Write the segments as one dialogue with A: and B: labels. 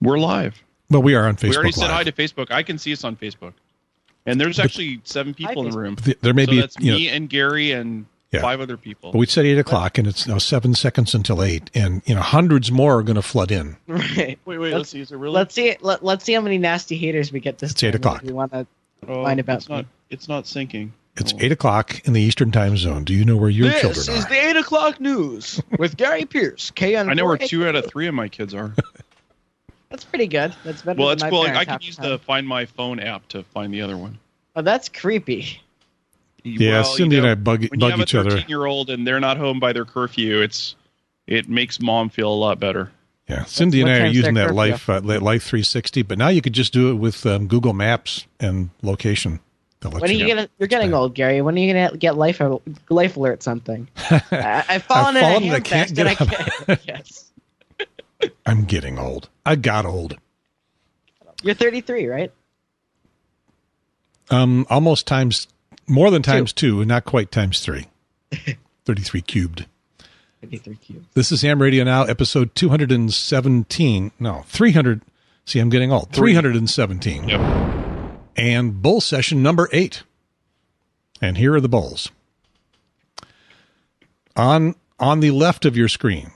A: We're live.
B: Well, we are on Facebook.
A: We already
B: Live.
A: said hi to Facebook. I can see us on Facebook. And there's actually 7 people in the room.
B: There may
A: so
B: be.
A: That's me and Gary and 5 other people.
B: But we said 8 o'clock, and it's now 7 seconds until 8, and hundreds more are going to flood in.
C: Right.
A: Wait. Let's see. Is it really?
C: Let's see how many nasty haters we get this.
B: It's 8 o'clock.
C: We want to find about.
A: It's not syncing.
B: It's 8 o'clock in the Eastern Time Zone. Do you know where your children are?
C: This is the 8 o'clock news with Gary Pierce.
A: I know where 2 out of 3 of my kids are.
C: That's pretty good. That's better.
A: Well,
C: than
A: that's
C: my
A: cool.
C: parents
A: I can
C: half
A: use
C: the time.
A: the Find My Phone app to find the other one.
C: Oh, that's creepy.
B: Yeah,
A: Well,
B: Cindy and I bug each other.
A: When you have a 13-year-old and they're not home by their curfew, it makes mom feel a lot better.
B: Yeah, Cindy and I are using that Life 360, but now you could just do it with Google Maps and location.
C: You're getting old, Gary. When are you gonna get life alert something? I've fallen in a handbasket and I can't. Yes.
B: I'm getting old. I got old.
C: You're 33, right?
B: Almost more than times 2, not quite times 3. 33 cubed.
C: 33 cubed.
B: This is Ham Radio Now, episode 217. No, 300. See, I'm getting old. 317.
A: Yep.
B: And bull session number 8. And here are the bulls. On the left of your screen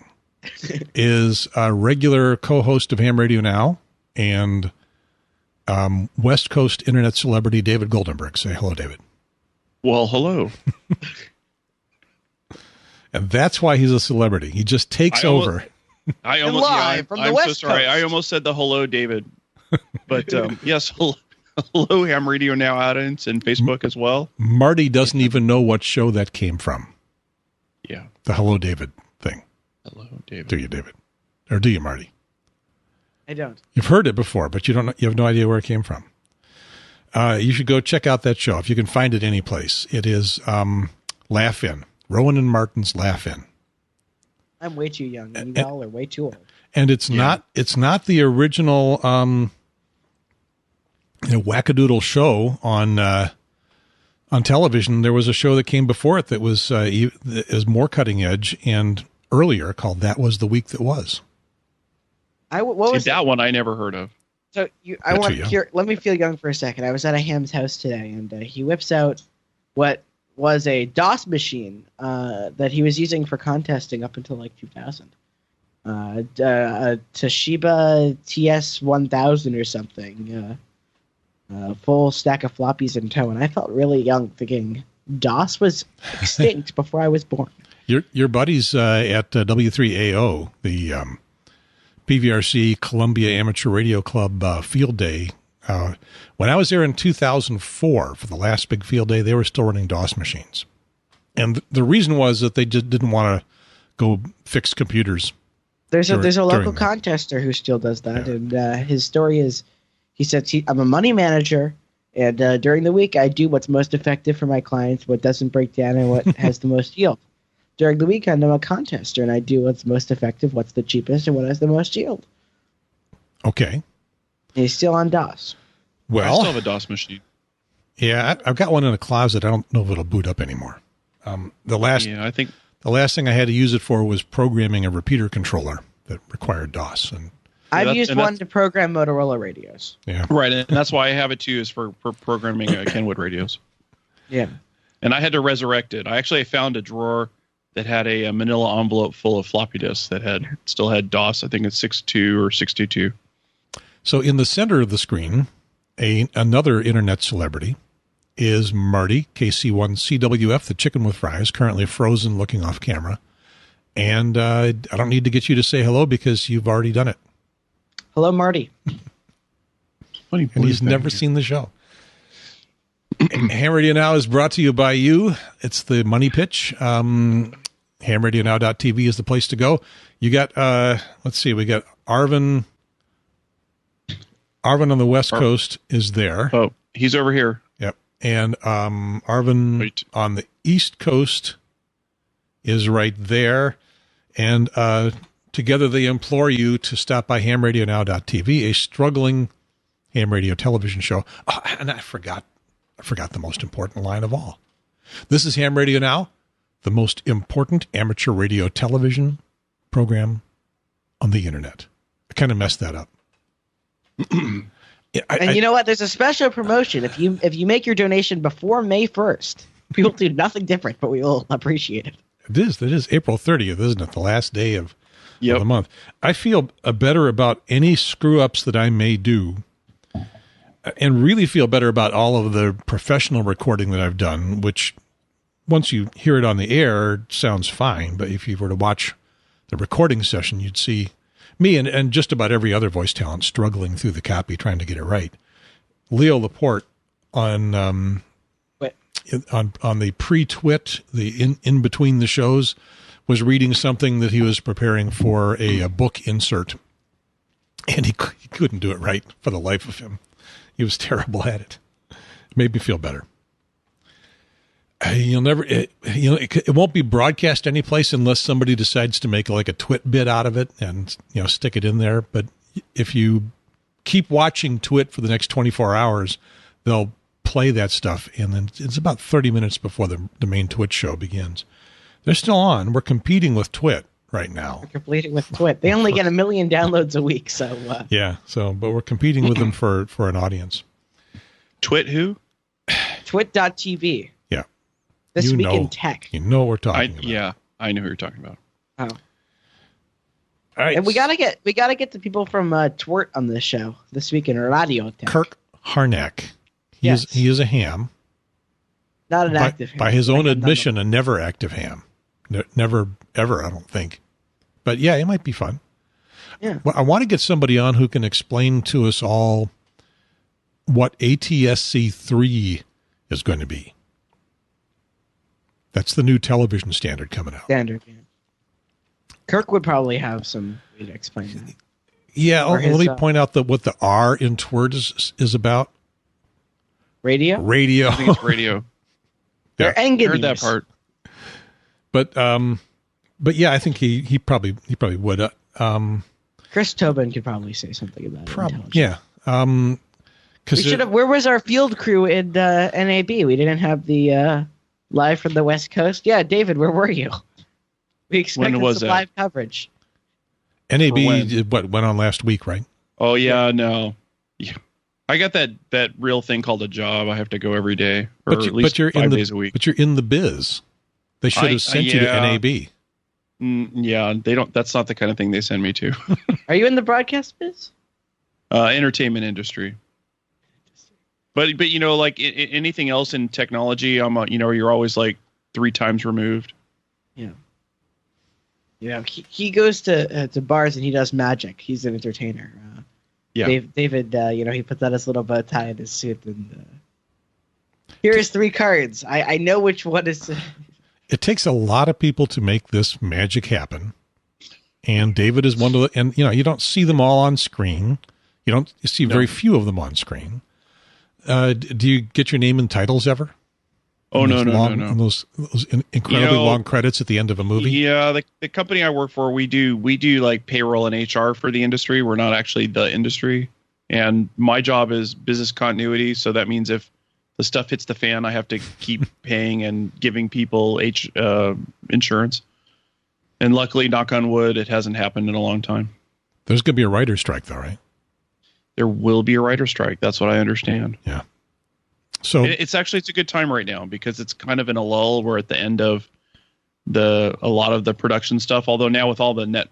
B: is a regular co-host of Ham Radio Now and West Coast internet celebrity David Goldenberg. Say hello, David.
A: Well, hello.
B: And that's why he's a celebrity. He just takes over.
A: I'm so sorry. I almost said the hello, David. But yes, hello, Ham Radio Now audience and Facebook as well.
B: Marty doesn't even know what show that came from.
A: Yeah.
B: The hello, David thing.
A: Hello, David.
B: Do you, David? Or do you, Marty?
C: I don't.
B: You've heard it before, but you have no idea where it came from. You should go check out that show if you can find it any place. It is Laughin. Rowan and Martin's Laughin.
C: I'm way too young, and y'all are way too old.
B: And it's not the original wackadoodle show on television. There was a show that came before it that was more cutting edge and earlier, called That Was the Week That Was.
A: That one I never heard of.
C: So let me feel young for a second. I was at a ham's house today, and he whips out what was a DOS machine that he was using for contesting up until like 2000. A Toshiba TS1000 or something. Full stack of floppies in tow, and I felt really young, thinking DOS was extinct before I was born.
B: Your buddies at W3AO, the PVRC Columbia Amateur Radio Club field day. When I was there in 2004 for the last big field day, they were still running DOS machines. And the reason was that they just didn't want to go fix computers.
C: There's a local contester who still does that. Yeah. And his story is, he said, I'm a money manager, and during the week I do what's most effective for my clients, what doesn't break down, and what has the most yield. During the weekend, I'm a contester, and I do what's most effective, what's the cheapest, and what has the most yield.
B: Okay.
C: And he's still on DOS.
B: Well,
A: I still have a DOS machine.
B: Yeah, I've got one in a closet. I don't know if it'll boot up anymore. The last thing I had to use it for was programming a repeater controller that required DOS. And
C: I've used one to program Motorola radios.
B: Yeah,
A: right, and that's why I have it too, is for programming Kenwood radios.
C: Yeah,
A: and I had to resurrect it. I found a drawer that had a manila envelope full of floppy disks that still had DOS. I think it's 6.2 or 6.22.
B: So in the center of the screen, another internet celebrity is Marty Casey, CWF, the chicken with fries, currently frozen, looking off camera. And I don't need to get you to say hello because you've already done it.
C: Hello, Marty.
B: And he's never seen the show. Ham Radio Now is brought to you by you. It's the money pitch. HamRadioNow.tv is the place to go. You got, we got Arvin. Arvin on the West Coast is there.
A: Oh, he's over here.
B: Yep. And Arvin on the East Coast is right there. And together they implore you to stop by HamRadioNow.tv, a struggling ham radio television show. Oh, and I forgot the most important line of all. This is Ham Radio Now, the most important amateur radio television program on the internet. I kind of messed that up.
C: And you know what? There's a special promotion. If you make your donation before May 1st, we will do nothing different, but we will appreciate it.
B: It is April 30th, isn't it? The last day of the month. I feel better about any screw-ups that I may do, and really feel better about all of the professional recording that I've done, which once you hear it on the air, sounds fine. But if you were to watch the recording session, you'd see me and just about every other voice talent struggling through the copy, trying to get it right. Leo Laporte on the pre-twit, the in between the shows, was reading something that he was preparing for a book insert, and he couldn't do it right for the life of him. He was terrible at it. It made me feel better. It won't be broadcast anyplace unless somebody decides to make like a twit bit out of it and stick it in there. But if you keep watching Twit for the next 24 hours, they'll play that stuff, and then it's about 30 minutes before the main Twit show begins. They're still on. We're competing with Twit right now.
C: We're competing with Twit. They only get 1 million downloads a week, so
B: but we're competing with them for an audience.
A: Twit who?
C: Twit.tv.
B: Yeah.
C: This Week in Tech.
B: You know what we're talking about.
A: Yeah, I know who you're talking about.
C: Oh.
B: All right.
C: And we gotta get the people from Twit on this show this week in Radio Tech.
B: Kirk Harnack. He is a ham.
C: Not an active ham.
B: By his own admission, a never active ham. Never, ever, I don't think. But yeah, it might be fun.
C: Yeah.
B: Well, I want to get somebody on who can explain to us all what ATSC3 is going to be. That's the new television standard coming out.
C: Standard, yeah. Kirk would probably have some way to explain that.
B: Yeah, let me point out what the R in Twit is about.
C: Radio?
B: Radio.
A: I think it's radio.
C: They're Engineers.
A: I heard that part.
B: But yeah, I think he probably would.
C: Chris Tobin could probably say something about it.
B: Yeah.
C: Where was our field crew in NAB? We didn't have the live from the West Coast. Yeah, David, where were you? We expected some live coverage.
B: NAB went on last week, right?
A: Oh yeah, no. Yeah. I got that real thing called a job. I have to go every day, or at least 5 days a week.
B: But you're in the biz. They should have sent you to NAB.
A: Yeah, they don't. That's not the kind of thing they send me to.
C: Are you in the broadcast biz?
A: Entertainment industry. But like anything else in technology, you're always like 3 times removed.
C: Yeah. He goes to bars and he does magic. He's an entertainer.
A: Yeah.
C: David, he puts on his little bow tie and his suit, and here's 3 cards. I know which one is.
B: It takes a lot of people to make this magic happen, and David is one of the. And you don't see them all on screen. You see very few of them on screen. Do you get your name and titles ever?
A: Oh, no.
B: Those incredibly long credits at the end of a movie?
A: Yeah, the company I work for, we do like payroll and HR for the industry. We're not actually the industry. And my job is business continuity. So that means if the stuff hits the fan, I have to keep paying and giving people insurance. And luckily, knock on wood, it hasn't happened in a long time.
B: There's going to be a writer's strike, though, right?
A: There will be a writer's strike. That's what I understand.
B: Yeah. So
A: it's a good time right now because it's kind of in a lull. We're at the end of a lot of the production stuff. Although now with all the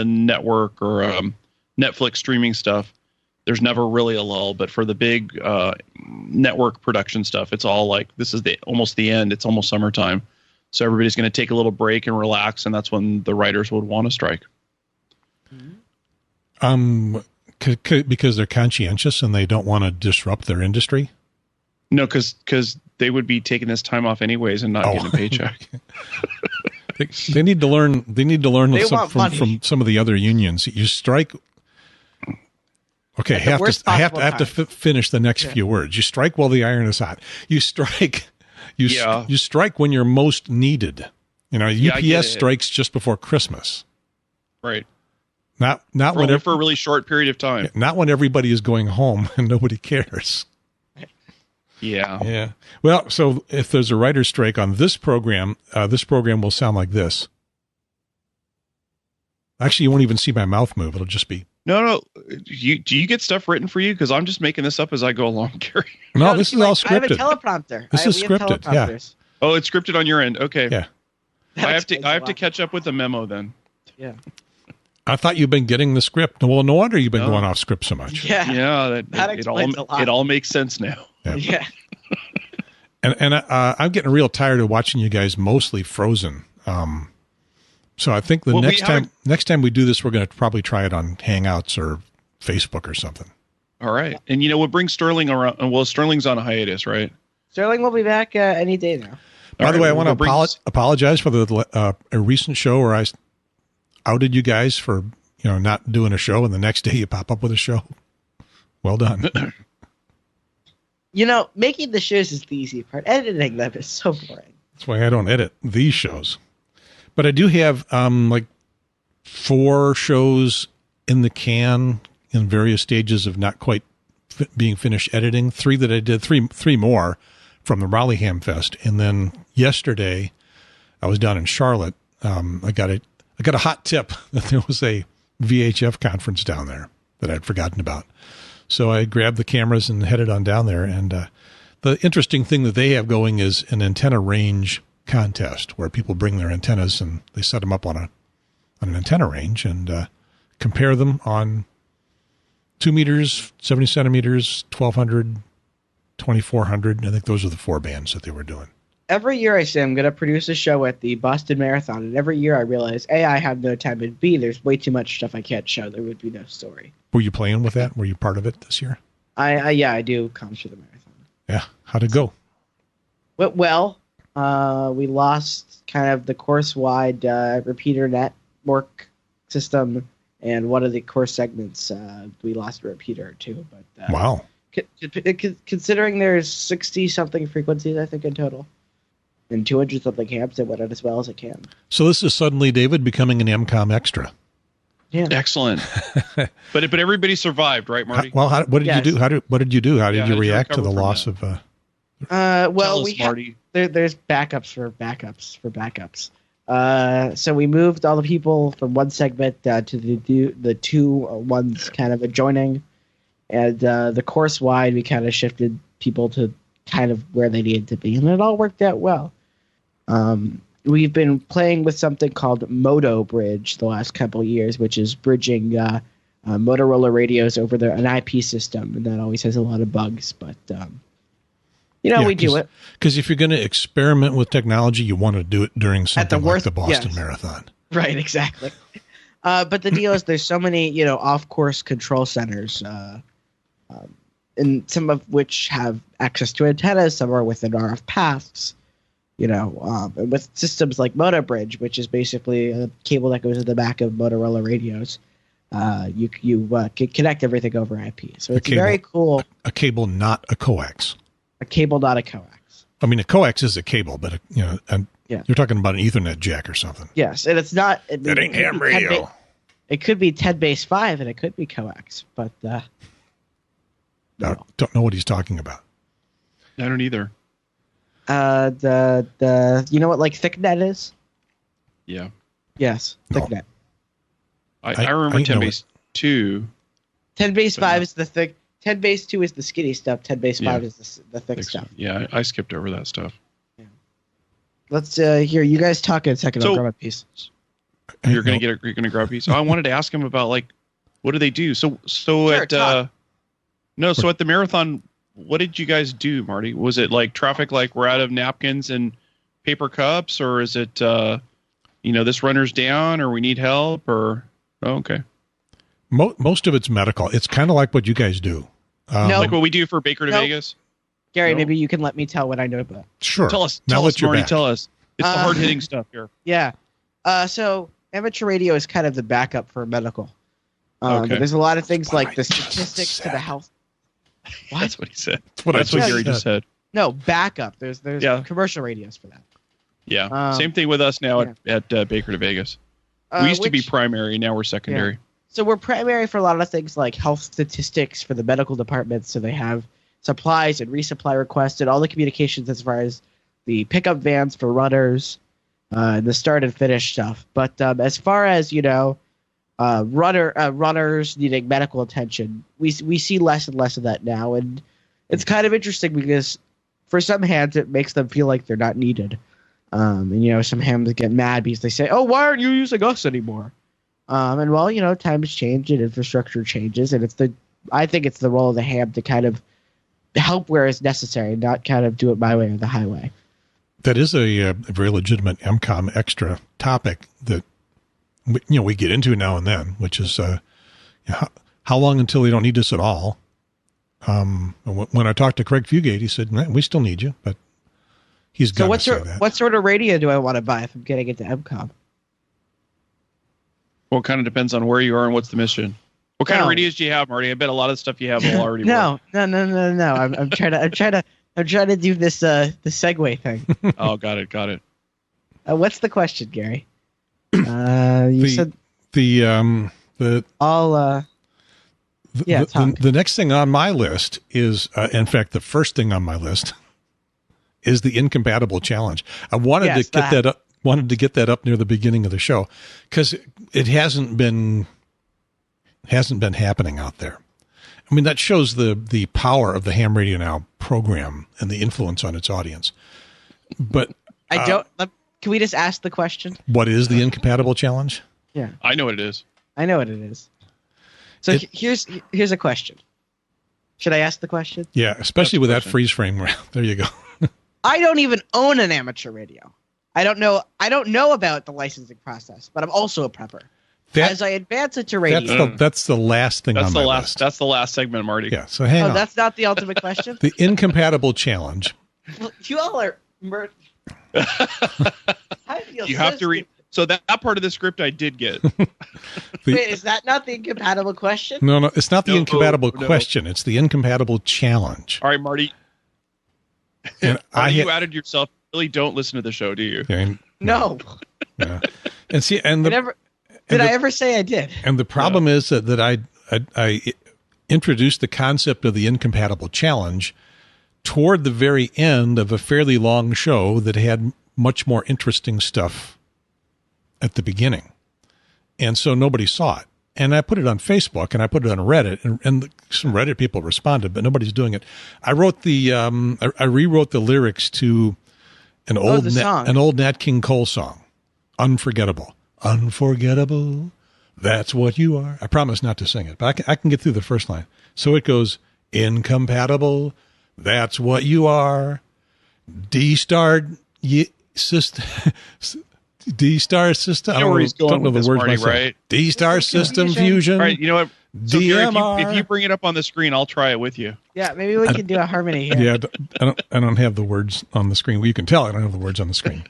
A: network or Netflix streaming stuff, there's never really a lull. But for the big network production stuff, it's all like this is almost the end. It's almost summertime, so everybody's going to take a little break and relax, and that's when the writers would want to strike.
B: Because they're conscientious and they don't want to disrupt their industry.
A: No, because they would be taking this time off anyways and not getting a paycheck.
B: they need to learn. They need to learn from some of the other unions. You strike. Okay, I have to finish the next few words. You strike while the iron is hot. You strike. You strike when you're most needed. UPS strikes just before Christmas.
A: Right.
B: Not
A: for a really short period of time.
B: Not when everybody is going home and nobody cares.
A: Yeah.
B: Yeah. Well, so if there's a writer's strike on this program will sound like this. Actually, you won't even see my mouth move. It'll just be
A: No. Do you get stuff written for you? Because I'm just making this up as I go along, Gary.
B: No, this is all scripted.
C: I have a teleprompter.
B: This is scripted. Yeah.
A: Oh, it's scripted on your end. Okay.
B: Yeah.
A: I have to catch up with the memo then.
C: Yeah.
B: I thought you've been getting the script. Well, no wonder you've been going off script so much.
C: Yeah.
A: Yeah. It all makes sense now.
C: Yeah.
B: And I'm getting real tired of watching you guys mostly frozen. So I think next time we do this, we're going to probably try it on Hangouts or Facebook or something.
A: All right. And we'll bring Sterling around. Well, Sterling's on a hiatus, right?
C: Sterling will be back any day now.
B: By the way, I want to apologize for a recent show where I outed you guys for not doing a show, and the next day you pop up with a show. Well done.
C: Making the shows is the easy part. Editing them is so boring.
B: That's why I don't edit these shows. But I do have 4 shows in the can in various stages of not quite being finished editing. 3 that I did, three more from the Raleigh Ham Fest, and then yesterday I was down in Charlotte. I got a hot tip that there was a VHF conference down there that I'd forgotten about. So I grabbed the cameras and headed on down there. And the interesting thing that they have going is an antenna range contest where people bring their antennas and they set them up on an antenna range and compare them on 2 meters, 70 centimeters, 1200, 2400. I think those are the 4 bands that they were doing.
C: Every year I say I'm going to produce a show at the Boston Marathon, and every year I realize, A, I have no time, and B, there's way too much stuff I can't show. There would be no story.
B: Were you playing with that? Were you part of it this year?
C: I do comms for the marathon.
B: Yeah. How'd it go?
C: Well, we lost kind of the course-wide repeater network system, and one of the course segments, we lost a repeater or two. But
B: wow.
C: Considering there's 60-something frequencies, I think, in total, and 200-something hams, it went out as well as it can.
B: So this is suddenly David becoming an Emcomm extra.
C: Yeah.
A: Excellent. but everybody survived, right, Marty?
B: Well, what did you do? What did you do? How did you react to the loss of?
A: Well, Marty.
C: There's backups for backups. So we moved all the people from one segment to the two ones kind of adjoining, and the course wide we kind of shifted people to kind of where they needed to be, and it all worked out well. We've been playing with something called Moto Bridge the last couple of years, which is bridging Motorola radios over an IP system, and that always has a lot of bugs. But we do it
B: because if you're going to experiment with technology, you want to do it during something like the Boston Marathon,
C: right? Exactly. But the deal is, there's so many off-course control centers, and some of which have access to antennas, some are within RF paths. And with systems like Moto Bridge, which is basically a cable that goes in the back of Motorola radios, you can connect everything over IP. So it's very cool.
B: A cable, not a coax.
C: A cable, not a coax.
B: I mean, a coax is a cable, but you're talking about an Ethernet jack or something.
C: Yes, and it's not.
B: That ain't ham radio.
C: It could be 10 base 5, and it could be coax, but
B: I don't know what he's talking about.
A: I don't either.
C: You know what ThickNet is?
A: Yeah.
C: Yes, ThickNet.
A: I remember 10 base 2.
C: 10 base 5 is the thick. 10 base 2 is the skinny stuff. 10 base 5 is the thick stuff.
A: Yeah, I skipped over that stuff.
C: Yeah. Let's hear you guys talk in a second. I'll grab a piece.
A: You're gonna grab a piece. Oh, I wanted to ask him about what do they do? So at the marathon, what did you guys do, Marty? Was it traffic we're out of napkins and paper cups, or is it this runner's down, or we need help, or okay?
B: Most of it's medical. It's kind of like what you guys do.
A: Like what we do for Baker to Vegas.
C: Gary, maybe you can let me tell what I know about.
B: Sure.
A: Tell us, Marty. Tell us. It's the hard hitting stuff here.
C: Yeah. So amateur radio is kind of the backup for medical. There's a lot of things like the statistics to the health.
A: What? That's what he said. That's what Gary just said.
C: No, backup. There's commercial radios for that.
A: Yeah. Same thing with us now at Baker to Vegas. We used to be primary. Now we're secondary.
C: Yeah. So we're primary for a lot of things like health statistics for the medical department. So they have supplies and resupply requests and all the communications as far as the pickup vans for runners and the start and finish stuff. But as far as, runners needing medical attention. We see less and less of that now, and it's kind of interesting because for some hams it makes them feel like they're not needed. And some hams get mad because they say, "Oh, why aren't you using us anymore?" And well, times change and infrastructure changes, and I think it's the role of the ham to kind of help where it's necessary, not kind of do it my way or the highway.
B: That is a very legitimate Emcomm extra topic that we get into now and then, which is how long until we don't need us at all. When I talked to Craig Fugate, he said, "We still need you," but he's going to say that.
C: What sort of radio do I want to buy if I'm getting into Emcomm?
A: Well, it kind of depends on where you are and what's the mission. What kind of radios do you have, Marty? I bet a lot of the stuff you have will already work.
C: No. I'm trying to do this the segue thing.
A: Oh, got it.
C: What's the question, Gary? You said
B: the next thing on my list is, in fact, the first thing on my list is the Incompatible challenge. I wanted to get that up near the beginning of the show because it hasn't been happening out there. I mean, that shows the power of the Ham Radio Now program and the influence on its audience. But
C: can we just ask the question?
B: What is the Incompatible challenge?
A: Yeah, I know what it is.
C: So here's a question. Should I ask the question?
B: Yeah, especially with that freeze frame. There you go.
C: I don't even own an amateur radio. I don't know about the licensing process, but I'm also a prepper. As I advance into radio,
B: that's the last thing on my list.
A: That's the last segment, Marty.
B: Yeah. So hang on.
C: That's not the ultimate question.
B: The Incompatible challenge.
C: You all are.
A: You have to read. So that part of the script I did get.
C: Wait, is that not the Incompatible question?
B: No, it's not the Incompatible question. It's the Incompatible challenge.
A: All right, Marty.
B: And
A: you added yourself. Really, don't listen to the show, do you?
C: No.
B: Yeah. And see,
C: did I ever say I did?
B: And the problem is that I introduced the concept of the Incompatible challenge toward the very end of a fairly long show that had much more interesting stuff at the beginning. And so nobody saw it. And I put it on Facebook and I put it on Reddit, and some Reddit people responded, but nobody's doing it. I wrote I rewrote the lyrics to an old Nat King Cole song, Unforgettable. Unforgettable, that's what you are. I promise not to sing it, but I can get through the first line. So it goes, Incompatible, that's what you are. Dstar System. Dstar System. I don't know the words myself. Right? Dstar System Fusion.
A: All right, you know what? So
B: DMR.
A: Gary, if you bring it up on the screen, I'll try it with you.
C: Yeah, maybe we can do a harmony here.
B: Yeah, I don't have the words on the screen. Well, you can tell I don't have the words on the screen.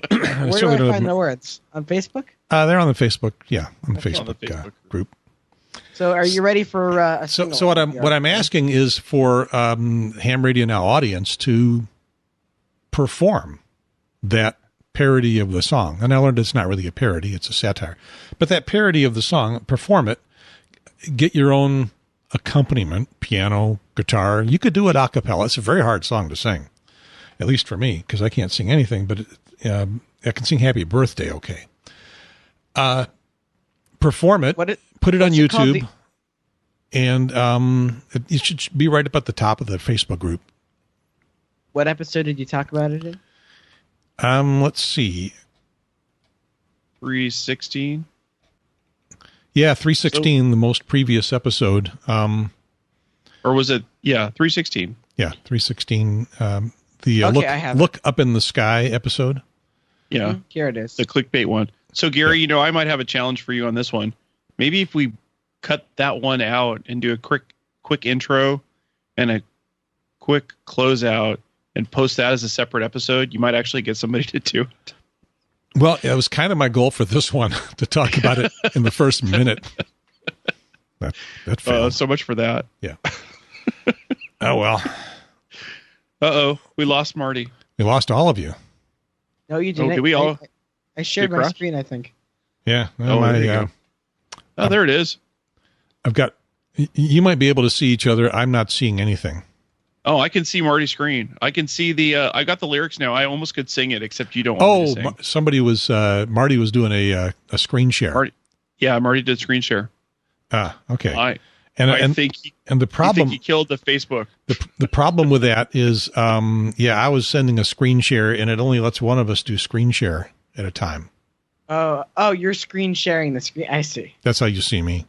C: Where do I find the words? On Facebook?
B: They're on the Facebook. Yeah, on the Facebook group.
C: So, are you ready for a
B: So what I'm asking is for Ham Radio Now audience to perform that parody of the song. And I learned it's not really a parody; it's a satire. But that parody of the song, perform it. Get your own accompaniment, piano, guitar. You could do it a cappella. It's a very hard song to sing, at least for me, because I can't sing anything. But I can sing "Happy Birthday" okay. Perform it. Put it on YouTube, and it should be right up at the top of the Facebook group.
C: What episode did you talk about it in?
B: Let's see.
A: 316.
B: Yeah, 316, the most previous episode.
A: Or was it? Yeah, 316.
B: Yeah, 316. Look Up in the Sky episode.
A: Yeah.
C: Here it is.
A: The clickbait one. So, Gary, I might have a challenge for you on this one. Maybe if we cut that one out and do a quick intro and a quick closeout and post that as a separate episode, you might actually get somebody to do it.
B: Well, it was kind of my goal for this one to talk about it in the first minute. That failed.
A: So much for that.
B: Yeah. Oh, well.
A: Uh-oh. We lost Marty.
B: We lost all of you.
C: No, you didn't.
A: Did we all?
C: I shared my screen, I think.
B: Yeah.
A: There it is.
B: I've got... You might be able to see each other. I'm not seeing anything.
A: Oh, I can see Marty's screen. I can see the... I got the lyrics now. I almost could sing it, except you don't want me to sing.
B: Somebody was... Marty was doing a screen share.
A: Yeah, Marty did screen share.
B: Okay.
A: I think
B: the problem
A: he killed the Facebook.
B: The problem with that is, I was sending a screen share, and it only lets one of us do screen share at a time.
C: Oh, you're screen sharing the screen. I see.
B: That's how you see me.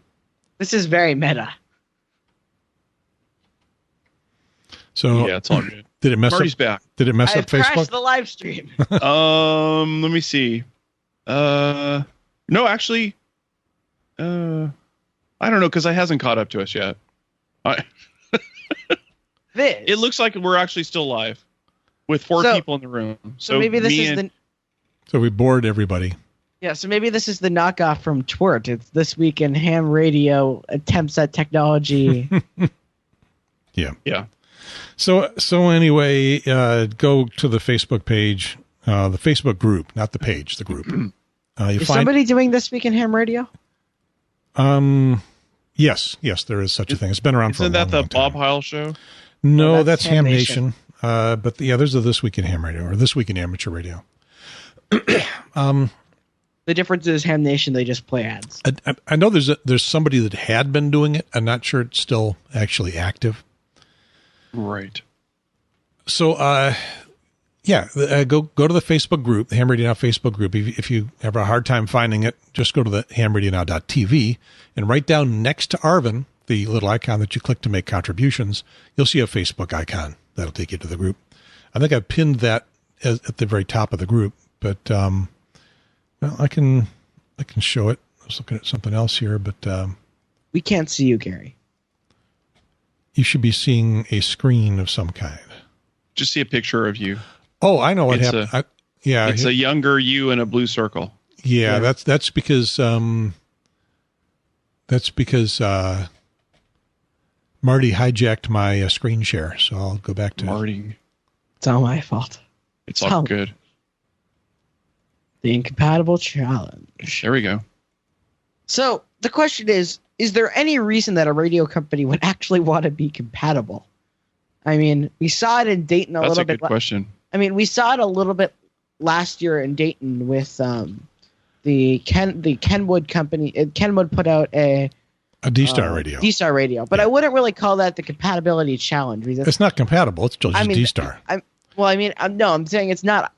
C: This is very meta.
B: So
A: yeah, it's all good.
B: Did it mess
A: Marty's
B: up?
A: back.
B: Did it mess up Facebook?
C: Crashed the live stream.
A: Let me see. No, actually, I don't know because it hasn't caught up to us yet. It looks like we're actually still live with four people in the room.
C: So maybe this is
B: So we bored everybody.
C: Yeah, so maybe this is the knockoff from Twert. It's This Week in Ham Radio Attempts at Technology.
B: Yeah. So anyway, go to the Facebook page, the Facebook group, not the page, the group.
C: Is somebody doing This Week in Ham Radio?
B: Yes, there is such a thing. It's been around for a long time.
A: Isn't that the Bob Heil show?
B: No, that's Hamnation. But there's a This Week in Ham Radio or This Week in Amateur Radio.
C: The difference is Hamnation, they just play ads.
B: I know there's somebody that had been doing it. I'm not sure it's still actually active.
A: Right.
B: So, go to the Facebook group, the Ham Radio Now Facebook group. If you have a hard time finding it, just go to the HamRadioNow.tv and right down next to Arvin, the little icon that you click to make contributions, you'll see a Facebook icon that'll take you to the group. I think I've pinned that at the very top of the group, but I can show it. I was looking at something else here, but
C: we can't see you, Gary.
B: You should be seeing a screen of some kind.
A: Just see a picture of you.
B: Oh, I know what happened.
A: It's a younger you in a blue circle.
B: Yeah. that's because Marty hijacked my screen share. So I'll go back to
A: Marty.
C: It's all my fault.
A: It's all good.
C: The Incompatible Challenge.
A: There we go.
C: So the question is there any reason that a radio company would actually want to be compatible? I mean, we saw it in Dayton
A: That's
C: little
A: a
C: bit.
A: Good question.
C: I mean, we saw it a little bit last year in Dayton with the Kenwood company. Kenwood put out a
B: Dstar radio.
C: Dstar radio, but I wouldn't really call that the compatibility challenge.
B: It's not compatible. It's just Dstar.
C: I'm saying it's not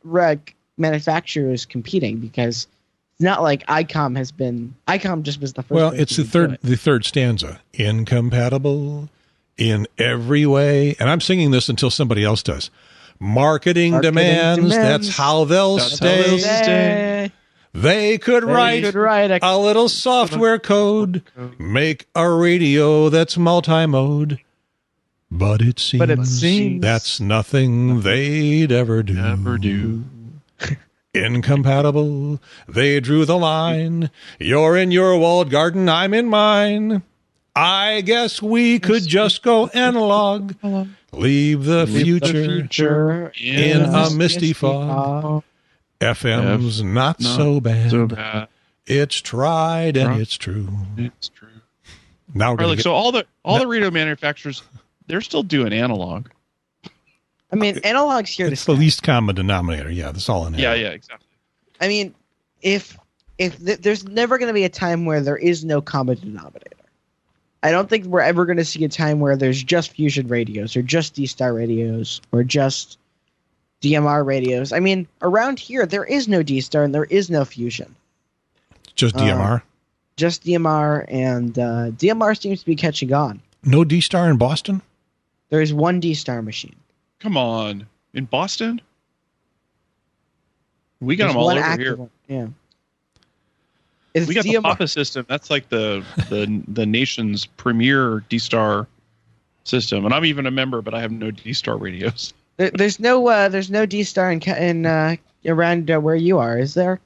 C: manufacturers competing because it's not like ICOM just was the first.
B: Well, it's the third stanza. Incompatible in every way. And I'm singing this until somebody else does. Marketing demands. That's how they'll stay. They could write a little software code, make a radio that's multi-mode. But it seems that's nothing they'd ever do.
A: Never do.
B: Incompatible, they drew the line. You're in your walled garden, I'm in mine. I guess we could just go analog. Leave the future in a misty fog. FM's not so bad. It's tried and it's true.
A: It's true.
B: Now we're
A: so all the radio manufacturers, they're still doing analog.
C: I mean, analog's here
B: it's the least common denominator. Yeah, that's all in
A: analog. Yeah, exactly.
C: I mean, if there's never going to be a time where there is no common denominator. I don't think we're ever going to see a time where there's just fusion radios or just Dstar radios or just DMR radios. I mean, around here, there is no Dstar and there is no fusion.
B: Just DMR?
C: Just DMR, and DMR seems to be catching on.
B: No Dstar in Boston?
C: There is one Dstar machine.
A: Come on. In Boston? We got them all over here.
C: One. Yeah.
A: We got the Papa system. That's like the nation's premier Dstar system. And I'm even a member, but I have no Dstar radios.
C: There's no Dstar in around where you are, is there?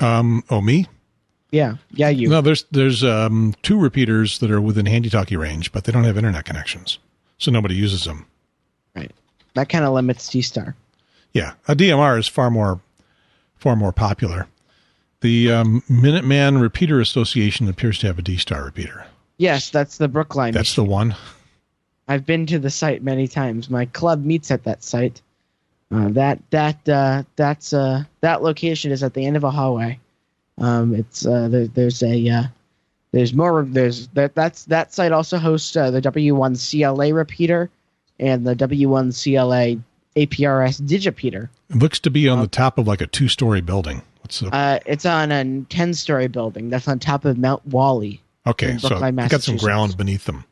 B: Me?
C: Yeah, you.
B: No, there's two repeaters that are within handy-talkie range, but they don't have internet connections, so nobody uses them.
C: Right. That kind of limits Dstar.
B: Yeah, a DMR is far more popular. The Minuteman Repeater Association appears to have a Dstar repeater.
C: Yes, that's the Brookline.
B: That's machine. The one.
C: I've been to the site many times. My club meets at that site. That location is at the end of a hallway, There's more. That site also hosts the W1CLA repeater and the W1CLA APRS digipeater.
B: It looks to be on the top of like a 2-story building. It's
C: on a 10-story building that's on top of Mount Wally.
B: Okay, so it's got some ground beneath them.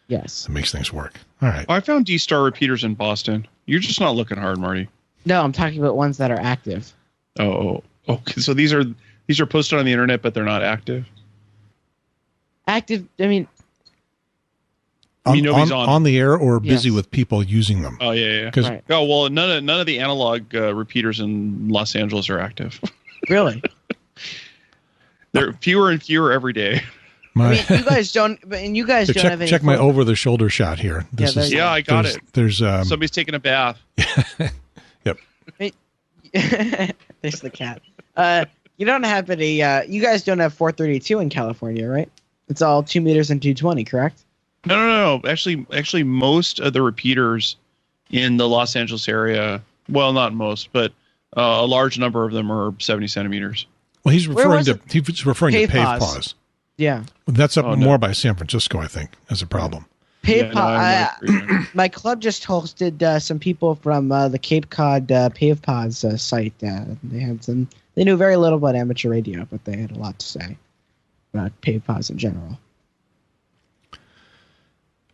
C: Yes.
B: That makes things work. All right.
A: I found Dstar repeaters in Boston. You're just not looking hard, Marty.
C: No, I'm talking about ones that are active.
A: Oh, okay. So these are posted on the internet, but they're not active?
C: Active, I mean...
B: nobody's on the air or busy with people using them.
A: Oh, yeah.
C: Right.
A: Oh, well, none of the analog repeaters in Los Angeles are active.
C: Really?
A: There are fewer and fewer every day.
C: You guys don't. And you guys don't have any.
B: Check my over-the-shoulder shot here.
A: I got it.
B: There's
A: somebody's taking a bath.
B: Yep.
C: There's the cat. You don't have any. You guys don't have 432 in California, right? It's all 2 meters and 220, correct?
A: No. Actually, most of the repeaters in the Los Angeles area, well, not most, but a large number of them are 70 centimeters.
B: Well, he's referring to Pave Pause.
C: Yeah.
B: That's up more by San Francisco, I think, as a problem.
C: Pave my club just hosted some people from the Cape Cod Pave Pause site. They knew very little about amateur radio, but they had a lot to say about Pave Pause in general.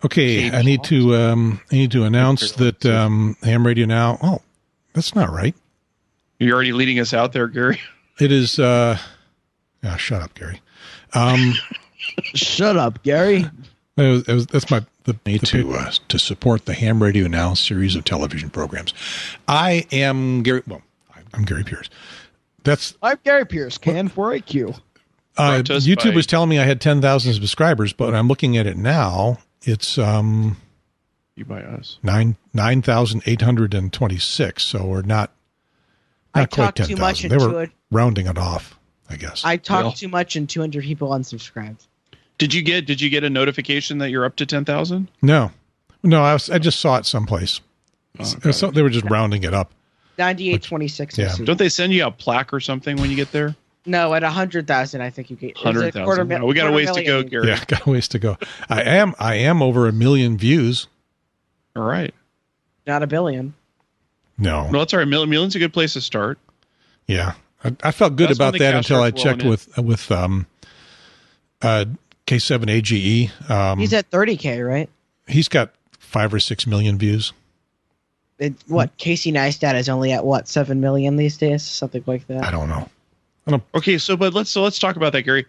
B: Okay, I need to announce that Ham Radio Now. Oh, that's not right.
A: You're already leading us out there, Gary.
B: It is. Shut up, Gary.
C: Shut up, Gary.
B: That's my to support the Ham Radio Now series of television programs. I am Gary. Well, I'm Gary Pierce.
C: I'm Gary Pierce. KN4AQ.
B: YouTube was telling me I had 10,000 subscribers, but I'm looking at it now. It's
A: you by us
B: 9,826. So we're not quite 10,000. They were rounding it off, I guess.
C: I talked too much and 200 people unsubscribed.
A: Did you get a notification that you're up to 10,000?
B: No. I just saw it someplace. So they were just rounding it up.
C: 9826.
B: Yeah.
A: Don't they send you a plaque or something when you get there?
C: No, at 100,000, I think you get
A: 100,000. We got a ways to go, Gary.
B: Yeah, got a ways to go. I am over 1 million views.
A: All right.
C: Not 1 billion.
B: No.
A: Well, that's all right. Million's a good place to start.
B: Yeah, I felt good about that until I checked with K7AGE.
C: He's at 30K, right?
B: He's got 5 or 6 million views.
C: Casey Neistat is only at 7 million these days, something like that.
B: I don't know.
A: Okay, so let's talk about that, Gary.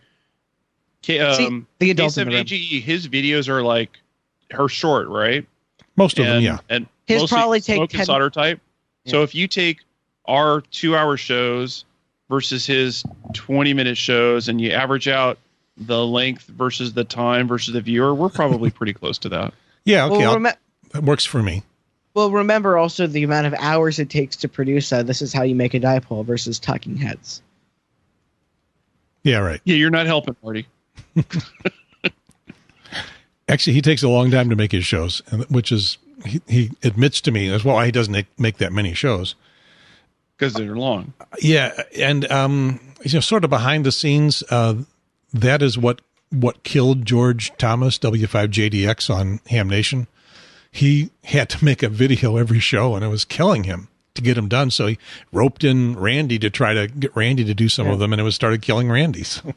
C: The adult
A: K7AGE, his videos are short, right?
B: Most of them, yeah.
A: And
C: his probably take
A: smoke
C: 10
A: and solder type.
C: Yeah.
A: So if you take our 2-hour shows versus his 20-minute shows, and you average out the length versus the time versus the viewer, we're probably pretty close to that.
B: Yeah, okay, that works for me.
C: Well, remember also the amount of hours it takes to produce This Is How You Make a Dipole versus Talking Heads.
B: Yeah, right.
A: Yeah, you're not helping, Marty.
B: Actually, he takes a long time to make his shows, which is, he admits to me as well, he doesn't make that many shows.
A: Because they're long.
B: Yeah, and sort of behind the scenes, that is what killed George Thomas, W5JDX on Ham Nation. He had to make a video every show, and it was killing him to get them done. So he roped in Randy to try to get Randy to do some of them, and it started killing Randy. So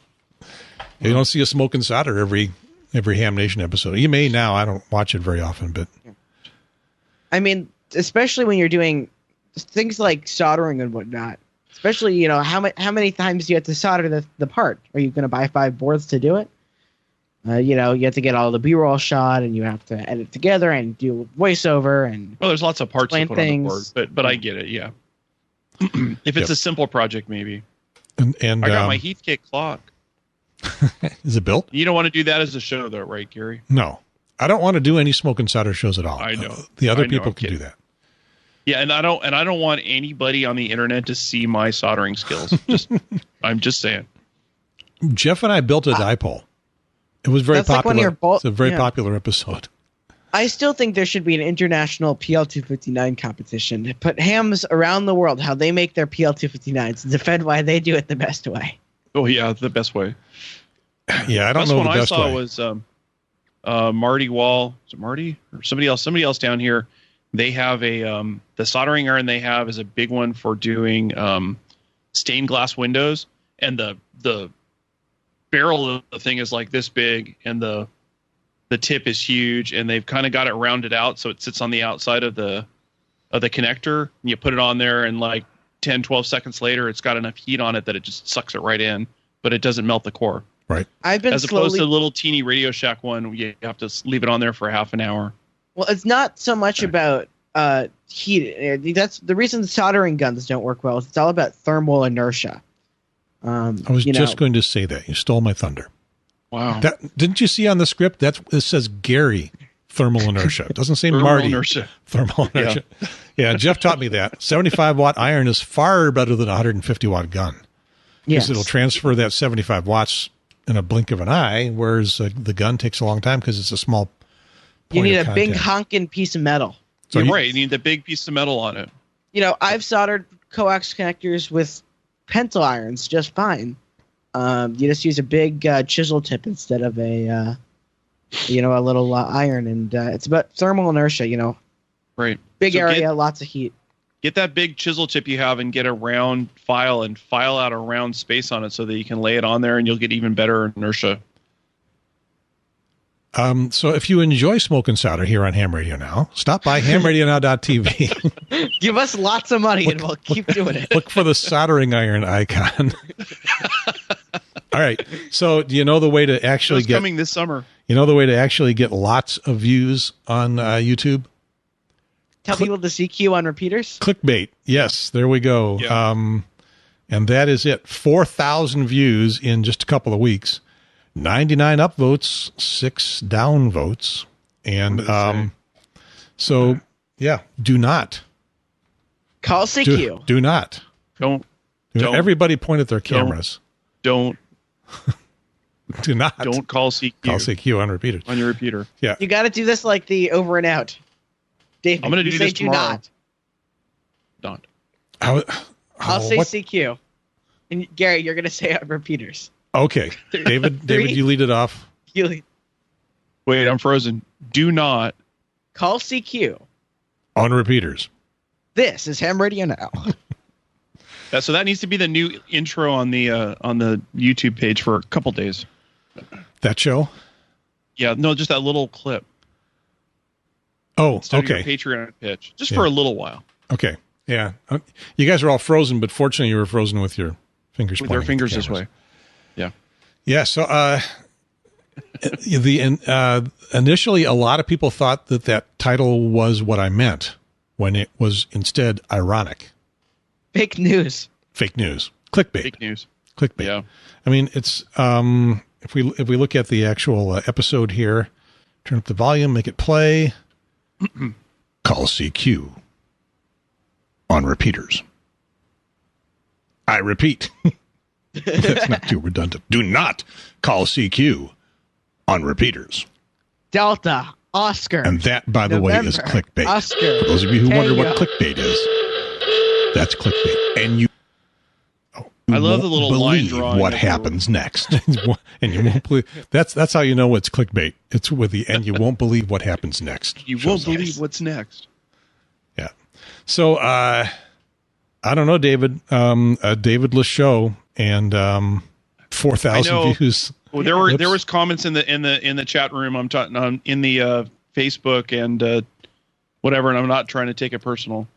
B: you don't see a smoke and solder every Ham Nation episode. You may now. I don't watch it very often, but
C: I mean, especially when you're doing things like soldering and whatnot. Especially, how many times do you have to solder the part? Are you going to buy 5 boards to do it? You have to get all the B-roll shot, and you have to edit together and do voiceover and.
A: Well, there's lots of parts to put on the board, but I get it. Yeah. If it's a simple project, maybe.
B: And
A: I got my Heathkit clock.
B: Is it built?
A: You don't want to do that as a show, though, right, Gary?
B: No, I don't want to do any smoke and solder shows at all.
A: I know.
B: The other people can do that.
A: Yeah, and I don't want anybody on the internet to see my soldering skills. I'm just saying.
B: Jeff and I built a dipole. It was very popular. It's a very popular episode.
C: I still think there should be an international PL259 competition to put hams around the world how they make their PL259s and defend why they do it the best way.
A: Oh yeah, the best way.
B: Yeah, I don't know the best way.
A: The best one I saw was Marty Wall. Is it Marty or somebody else? Somebody else down here. They have the soldering iron they have is a big one for doing stained glass windows, and the barrel of the thing is like this big, and the tip is huge, and they've kind of got it rounded out so it sits on the outside of the connector, and you put it on there, and like 10, 12 seconds later, it's got enough heat on it that it just sucks it right in, but it doesn't melt the core.
B: Right.
A: Opposed to the little teeny Radio Shack one, you have to leave it on there for half an hour.
C: Well, it's not so much about heat. That's the reason soldering guns don't work well. It's all about thermal inertia.
B: I was just going to say that. You stole my thunder.
A: Wow.
B: Didn't you see on the script? It says Gary thermal inertia. It doesn't say
A: thermal
B: Marty.
A: Inertia.
B: Thermal inertia. Yeah, Jeff taught me that. 75-watt iron is far better than a 150-watt gun. Because it'll transfer that 75 watts in a blink of an eye, whereas the gun takes a long time because it's a small point.
C: You need a big honking piece of metal.
A: So you're right. You need the big piece of metal on it.
C: I've soldered coax connectors with pencil irons just fine. You just use a big chisel tip instead of a little iron, and it's about thermal inertia.
A: Right.
C: Big area, lots of heat.
A: Get that big chisel tip you have and get a round file and file out a round space on it so that you can lay it on there, and you'll get even better inertia.
B: So if you enjoy Smoke and Solder here on Ham Radio Now, stop by HamRadioNow.tv.
C: Give us lots of money and we'll keep doing it.
B: Look for the soldering iron icon. All right. So do you know the way to actually get
A: coming this summer?
B: You know the way to actually get lots of views on YouTube?
C: Tell people to CQ on repeaters?
B: Clickbait. Yes, there we go.
A: Yeah.
B: And that is it. 4,000 views in just a couple of weeks. 99 upvotes, 6 downvotes. And do not.
C: Call CQ.
B: Do not.
A: Don't.
B: Everybody point at their cameras.
A: Don't.
B: Do not.
A: Don't call CQ.
B: Call CQ on repeaters.
A: On your repeater.
B: Yeah.
C: You got to do this like the over and out. Dave,
A: I'm going to do this tomorrow.
C: Don't.
B: I'll
C: say CQ. And Gary, you're going to say on repeaters.
B: Okay. David, you lead it off.
A: Wait, I'm frozen. Do not
C: call CQ
B: on repeaters.
C: This is Ham Radio Now.
A: So that needs to be the new intro on the YouTube page for a couple days.
B: That show?
A: Yeah, no, just that little clip.
B: Oh,
A: Instead
B: okay.
A: Of your Patreon pitch, just for a little while.
B: Okay. Yeah. You guys are all frozen, but fortunately you were frozen with your fingers
A: with their fingers this way. Yeah.
B: Yeah. So initially a lot of people thought that title was what I meant when it was instead ironic.
C: Fake news.
B: Clickbait.
A: Fake news.
B: Clickbait.
A: Yeah.
B: I mean, it's if we look at the actual episode here, turn up the volume, make it play. Call CQ on repeaters. I repeat. That's not too redundant. Do not call CQ on repeaters.
C: Delta, Oscar.
B: And that, by the way, is clickbait.
C: Oscar.
B: For those of you who wonder what clickbait is, that's clickbait. And you
A: I love the little line drawing.
B: What happens next? And you won't believe. That's how you know it's clickbait. It's with the and you won't believe what happens next.
A: You won't believe what's next.
B: Yeah. So I don't know, David. A David-less show and 4,000 views.
A: Well, there was comments in the chat room. I'm talking in the Facebook and whatever, and I'm not trying to take it personal.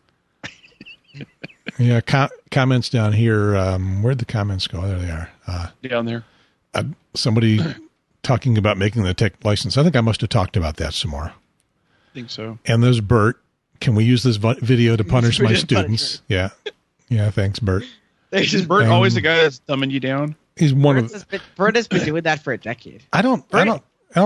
B: Yeah, comments down here. Where'd the comments go? There they are.
A: Down there.
B: Somebody talking about making the tech license. I think I must have talked about that some more.
A: I think so.
B: And there's Bert. Can we use this video to punish my students? Yeah. Yeah, thanks, Bert.
A: Is Bert always the guy that's thumbing you down?
B: He's
C: Bert has been doing that for a decade.
B: I don't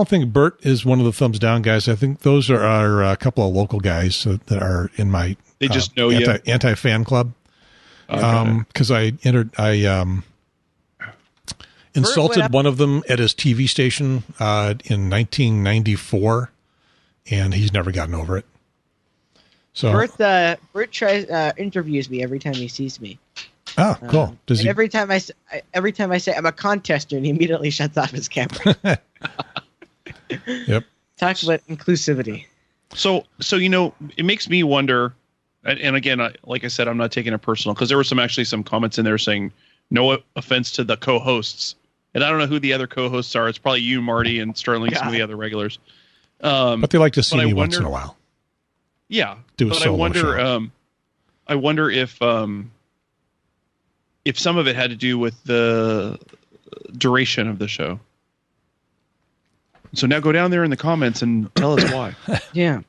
B: think Bert is one of the thumbs down guys. I think those are a couple of local guys that are in my
A: they just know
B: anti-fan club. Because I insulted one of them at his TV station in 1994, and he's never gotten over it. So
C: Bert tries interviews me every time he sees me.
B: Oh, cool.
C: Does he... every time I say I'm a contester, and he immediately shuts off his camera.
B: Yep.
C: Talk about inclusivity.
A: So it makes me wonder, and again, like I said, I'm not taking it personal because there were some comments in there saying no offense to the co-hosts, and I don't know who the other co-hosts are. It's probably you, Marty, and Sterling, some of the other regulars.
B: But they like to see me once in a while.
A: Yeah,
B: do a solo show.
A: I wonder if some of it had to do with the duration of the show. So now go down there in the comments and tell us why.
C: Yeah.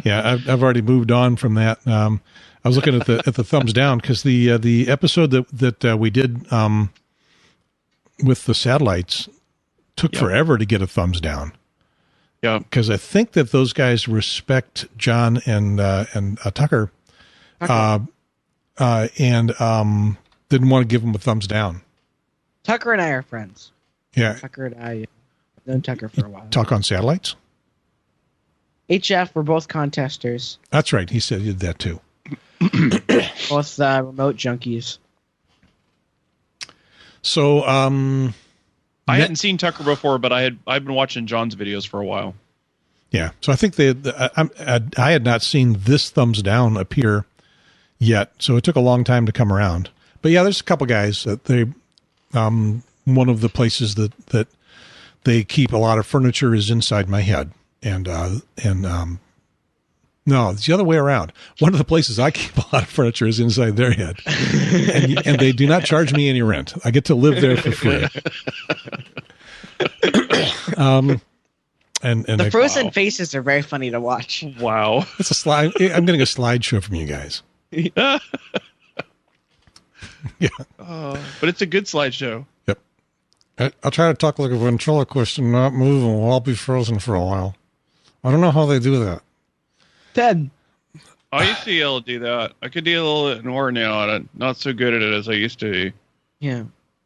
B: Yeah, I've already moved on from that. I was looking at the thumbs down because the episode that we did with the satellites took forever to get a thumbs down.
A: Yeah,
B: because I think that those guys respect John and Tucker, and didn't want to give them a thumbs down.
C: Tucker and I are friends.
B: Yeah,
C: Tucker and I have known Tucker for a while.
B: Talk on satellites.
C: HF, we're both contesters.
B: That's right. He said he did that too.
C: Both remote junkies.
B: So,
A: I hadn't seen Tucker before, but I've been watching John's videos for a while.
B: Yeah, so I think I had not seen this thumbs down appear yet, so it took a long time to come around. But yeah, there's a couple guys that they, one of the places that they keep a lot of furniture is inside my head, and no, it's the other way around. One of the places I keep a lot of furniture is inside their head, and they do not charge me any rent. I get to live there for free. And
C: the frozen faces are very funny to watch.
A: Wow,
B: it's a slide. I'm getting a slideshow from you guys.
A: Yeah, but it's a good slideshow.
B: Yep. I'll try to talk like a ventriloquist and not move, and I'll be frozen for a while. I don't know how they do that.
C: Ted.
A: I used to be able to do that. I could do a little bit more now, and I'm not so good at it as I used to be.
C: Yeah.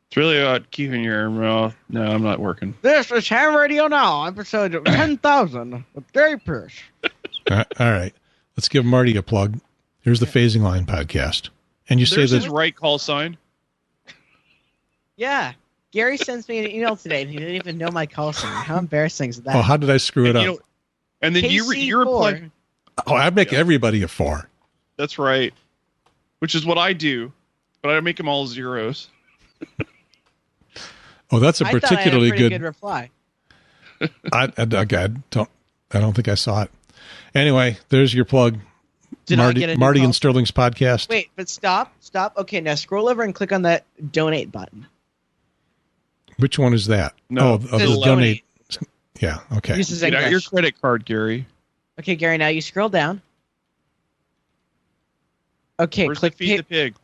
A: It's really about keeping your mouth. No, I'm not working.
C: This is Ham Radio Now, episode 10,000 with Gary Pierce.
B: All right. Let's give Marty a plug. Here's the Phasing Line podcast. And you say that
A: his right call sign.
C: Yeah. Gary sends me an email today, and he didn't even know my call sign. How embarrassing is that?
B: Oh, how did I screw it up?
A: And then you reply.
B: Oh, I make everybody a 4.
A: That's right. Which is what I do, but I make them all zeros.
B: Oh, that's a particularly
C: good reply.
B: I don't think I saw it. Anyway, there's your plug. Marty and Sterling's podcast.
C: Wait, but stop. Okay, now scroll over and click on that donate button.
B: Which one is that?
A: No,
B: the donate. Yeah, okay.
A: Get out your credit card, Gary.
C: Okay, Gary, now you scroll down. Okay, click
A: Feed the Pig.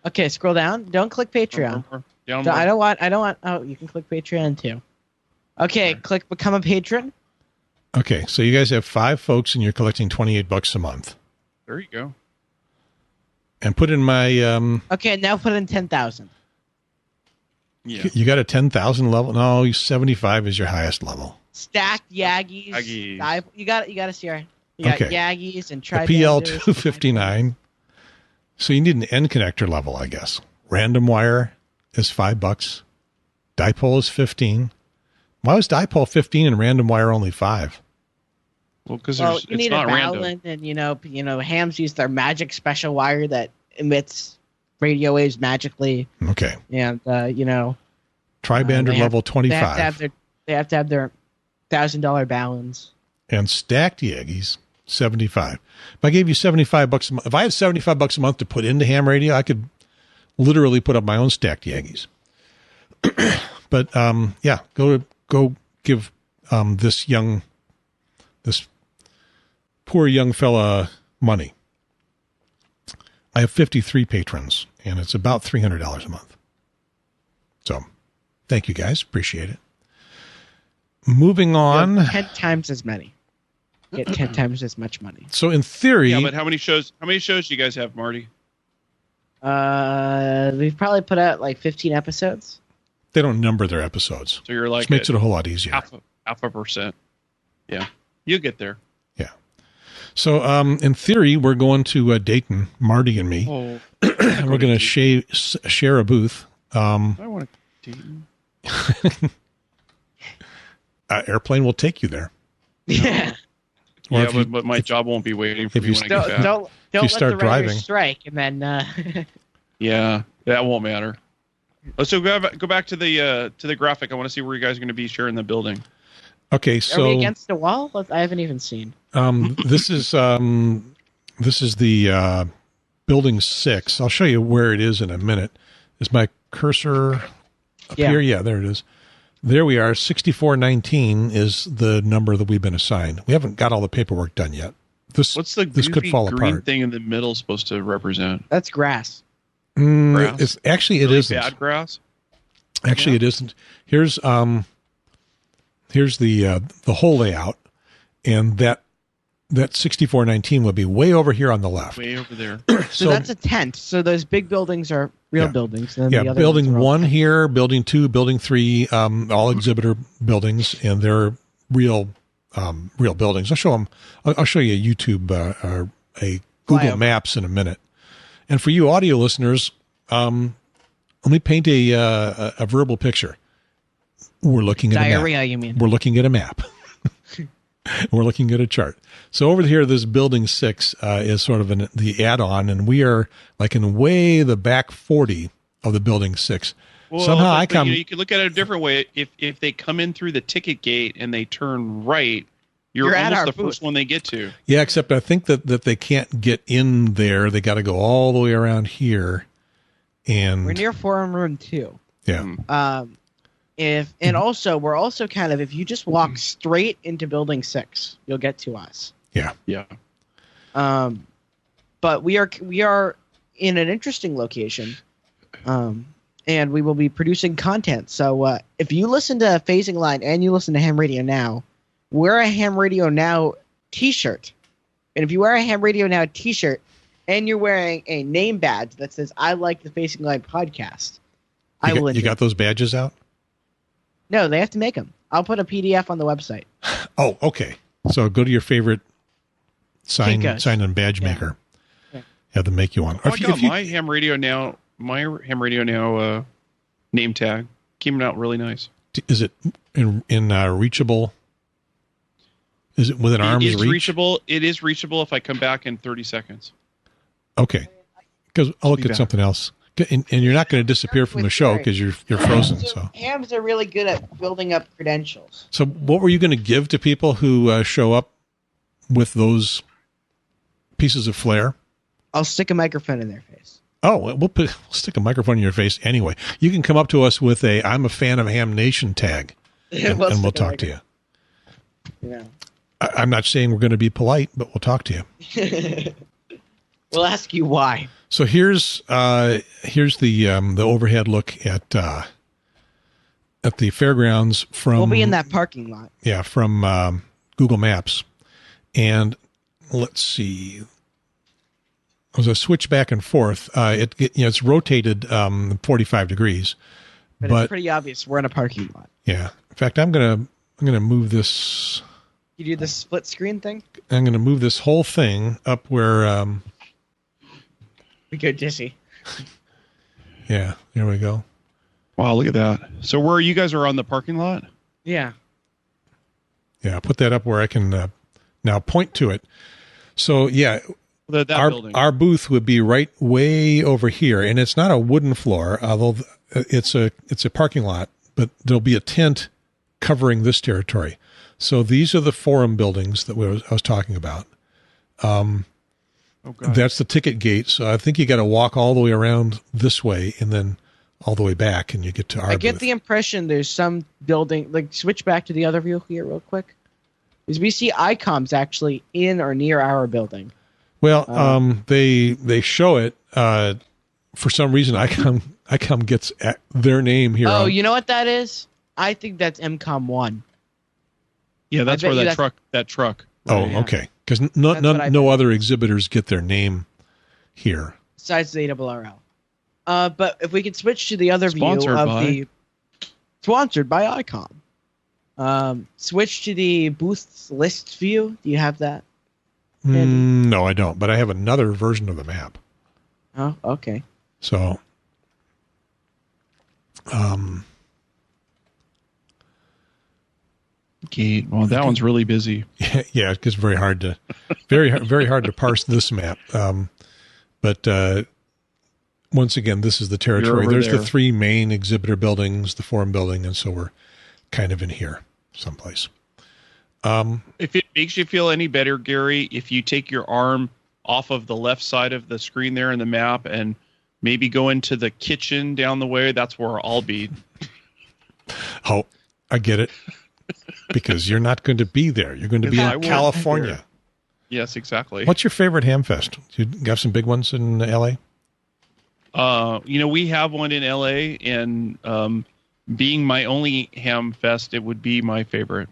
C: Okay, scroll down. Don't click Patreon. I don't want. Oh, you can click Patreon too. Okay, click Become a Patron.
B: Okay, so you guys have 5 folks, and you're collecting $28 a month.
A: There you go.
B: And put in my.
C: Okay, now put in 10,000.
B: Yeah. You got a 10,000 level? No, 75 is your highest level.
C: Stacked Yaggies. You got to see our. You got Yaggies and Tri.
B: PL 259. So you need an end connector level, I guess. Random wire is $5. Dipole is 15. Why was dipole 15 and random wire only 5?
A: Well, because
C: you need a balance, and you know, hams use their magic special wire that emits radio waves magically.
B: Okay.
C: And
B: tri-bander level 25.
C: They have to have their $1,000 balance.
B: And stacked Yaggies 75. If I gave you $75 a month, if I had $75 a month to put into ham radio, I could literally put up my own stacked Yaggies. But yeah, go give this poor young fella money. I have 53 patrons, and it's about $300 a month. So, thank you guys, appreciate it. Moving on,
C: 10 times as many. Get 10 times as much money.
B: So in theory,
A: yeah. But how many shows do you guys have, Marty?
C: We've probably put out like 15 episodes.
B: They don't number their episodes,
A: so you're like,
B: which makes it a whole lot easier.
A: Half a percent. Yeah, you get there.
B: Yeah. So, in theory, we're going to Dayton, Marty and me.
A: Oh,
B: We're going to share a booth.
A: I want to Dayton.
B: Airplane will take you there.
C: Yeah.
B: Or
A: Yeah, but my job won't be waiting for me when I get back.
C: Don't let
B: start
C: the
B: driving.
C: writers strike, and then.
A: Yeah, that won't matter. So go back to the graphic. I want to see where you guys are going to be sharing the building.
B: Okay,
C: so are we against the wall? I haven't even seen.
B: This is the building 6. I'll show you where it is in a minute. Is my cursor up here? Yeah, there it is. There we are. 6419 is the number that we've been assigned. We haven't got all the paperwork done yet.
A: What's the
B: this could fall
A: green
B: apart.
A: thing in the middle supposed to represent?
C: That's grass.
A: Grass?
B: It's actually really it isn't
A: bad grass.
B: Actually, it isn't. Here's the whole layout, and that 6419 would be way over here on the left.
A: Way over there.
C: So that's a tent. So those big buildings are real buildings. And
B: yeah,
C: the other
B: building 1
C: tents.
B: here, building 2, building 3, all exhibitor buildings, and they're real buildings. I'll show them. I'll show you a YouTube, a Google Maps in a minute. And for you audio listeners, let me paint a verbal picture. We're looking at
C: diarrhea.
B: A map.
C: You mean?
B: We're looking at a map. We're looking at a chart. So over here, this building 6 is sort of the add-on, and we are like in way the back 40 of the building 6.
A: Well,
B: Somehow
A: you could look at it a different way. If they come in through the ticket gate and they turn right, you're almost the first one they get to.
B: Yeah, except I think that they can't get in there. They got to go all the way around here. And
C: we're near Forum Room 2.
B: Yeah.
C: And also we're also kind of, if you just walk straight into building 6, you'll get to us.
B: Yeah.
A: Yeah.
C: But we are in an interesting location. And we will be producing content. So if you listen to Phasing Line and you listen to Ham Radio Now, wear a Ham Radio Now t-shirt. And if you wear a Ham Radio Now t-shirt and you're wearing a name badge that says, I like the Phasing Line podcast,
B: You got those badges out?
C: No, they have to make them. I'll put a PDF on the website.
B: Oh, okay. So go to your favorite sign and badge maker.
C: Yeah.
B: Have them make you one.
A: Oh, my Ham Radio Now name tag came out really nice.
B: Is it in reachable? Is it within arm's reach?
A: Reachable. It is reachable if I come back in 30 seconds.
B: Okay. Because I'll look at something else. And you're not going to disappear from the show because you're frozen. So
C: hams are really good at building up credentials.
B: So what were you going to give to people who show up with those pieces of flair?
C: I'll stick a microphone in their face.
B: Oh, we'll stick a microphone in your face anyway. You can come up to us with a "I'm a fan of Ham Nation" tag, and we'll talk to you.
C: Yeah.
B: I'm not saying we're going to be polite, but we'll talk to you.
C: We'll ask you why.
B: So here's the overhead look at the fairgrounds from.
C: We'll be in that parking lot.
B: Yeah, from Google Maps, and let's see. As I switch back and forth, it's rotated 45 degrees,
C: but it's pretty obvious we're in a parking lot.
B: Yeah. In fact, I'm gonna move this.
C: You do the split screen thing?
B: I'm gonna move this whole thing up where.
C: We go dizzy.
B: Yeah, there we go.
A: Wow, look at that. So where you guys are on the parking lot?
C: Yeah.
B: Yeah, put that up where I can now point to it. So yeah, our booth would be right way over here, and it's not a wooden floor, although it's a parking lot, but there'll be a tent covering this territory. So these are the forum buildings that I was talking about. That's the ticket gate. So I think you got to walk all the way around this way and then all the way back, and you get to our booth.
C: I get the impression there's some building, like switch back to the other view here real quick. Is we see ICOMs actually in or near our building.
B: Well, they show it. For some reason, ICOM gets their name here.
C: Oh, you know what that is? I think that's Emcomm 1.
A: Yeah, that's where that truck.
B: Oh, yeah. Okay. Because no other exhibitors get their name here.
C: Besides the ARRL. But if we could switch to the other view of the... Sponsored by ICOM. Switch to the booths list view. Do you have that?
B: No, I don't. But I have another version of the map.
C: Oh, okay.
B: So,
A: Gate. Well, that one's really busy.
B: Yeah, it gets very hard to parse this map. But once again, this is the territory. There's the three main exhibitor buildings, the forum building, and so we're kind of in here someplace.
A: If it makes you feel any better, Gary, if you take your arm off of the left side of the screen there in the map and maybe go into the kitchen down the way, that's where I'll be.
B: Oh, I get it. Because you're not going to be there. You're going to be in California.
A: Yes, exactly.
B: What's your favorite Hamfest? You got some big ones in L.A.?
A: We have one in L.A., and being my only Hamfest, it would be my favorite.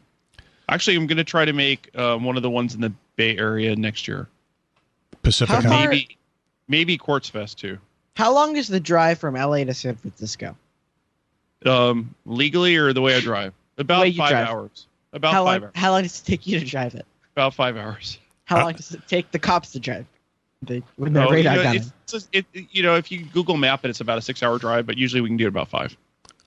A: Actually, I'm going to try to make one of the ones in the Bay Area next year.
B: Pacific.
A: Maybe Quartz Fest, too.
C: How long is the drive from L.A. to San Francisco?
A: Legally or the way I drive? About 5 hours. About 5 hours.
C: How long does it take you to drive it?
A: About 5 hours.
C: How long does it take the cops to drive? When the radar gun.
A: If you Google Map it, it's about a 6 hour drive, but usually we can do it about 5.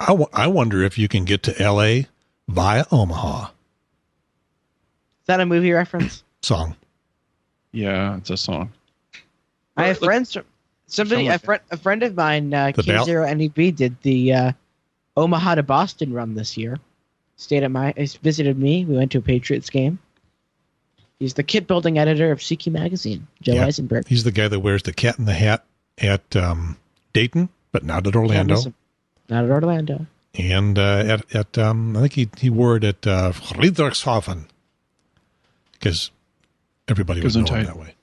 B: I wonder if you can get to L.A. via Omaha.
C: Is that a movie reference?
B: Song.
A: Yeah, it's a song.
C: I have friends. A friend of mine, Q0NEB, did the Omaha to Boston run this year. Visited me. We went to a Patriots game. He's the kit building editor of CQ Magazine, Joe Eisenberg.
B: He's the guy that wears the cat in the hat at Dayton, but not at Orlando.
C: Not at Orlando.
B: And I think he wore it at Friedrichshafen because everybody was known that way.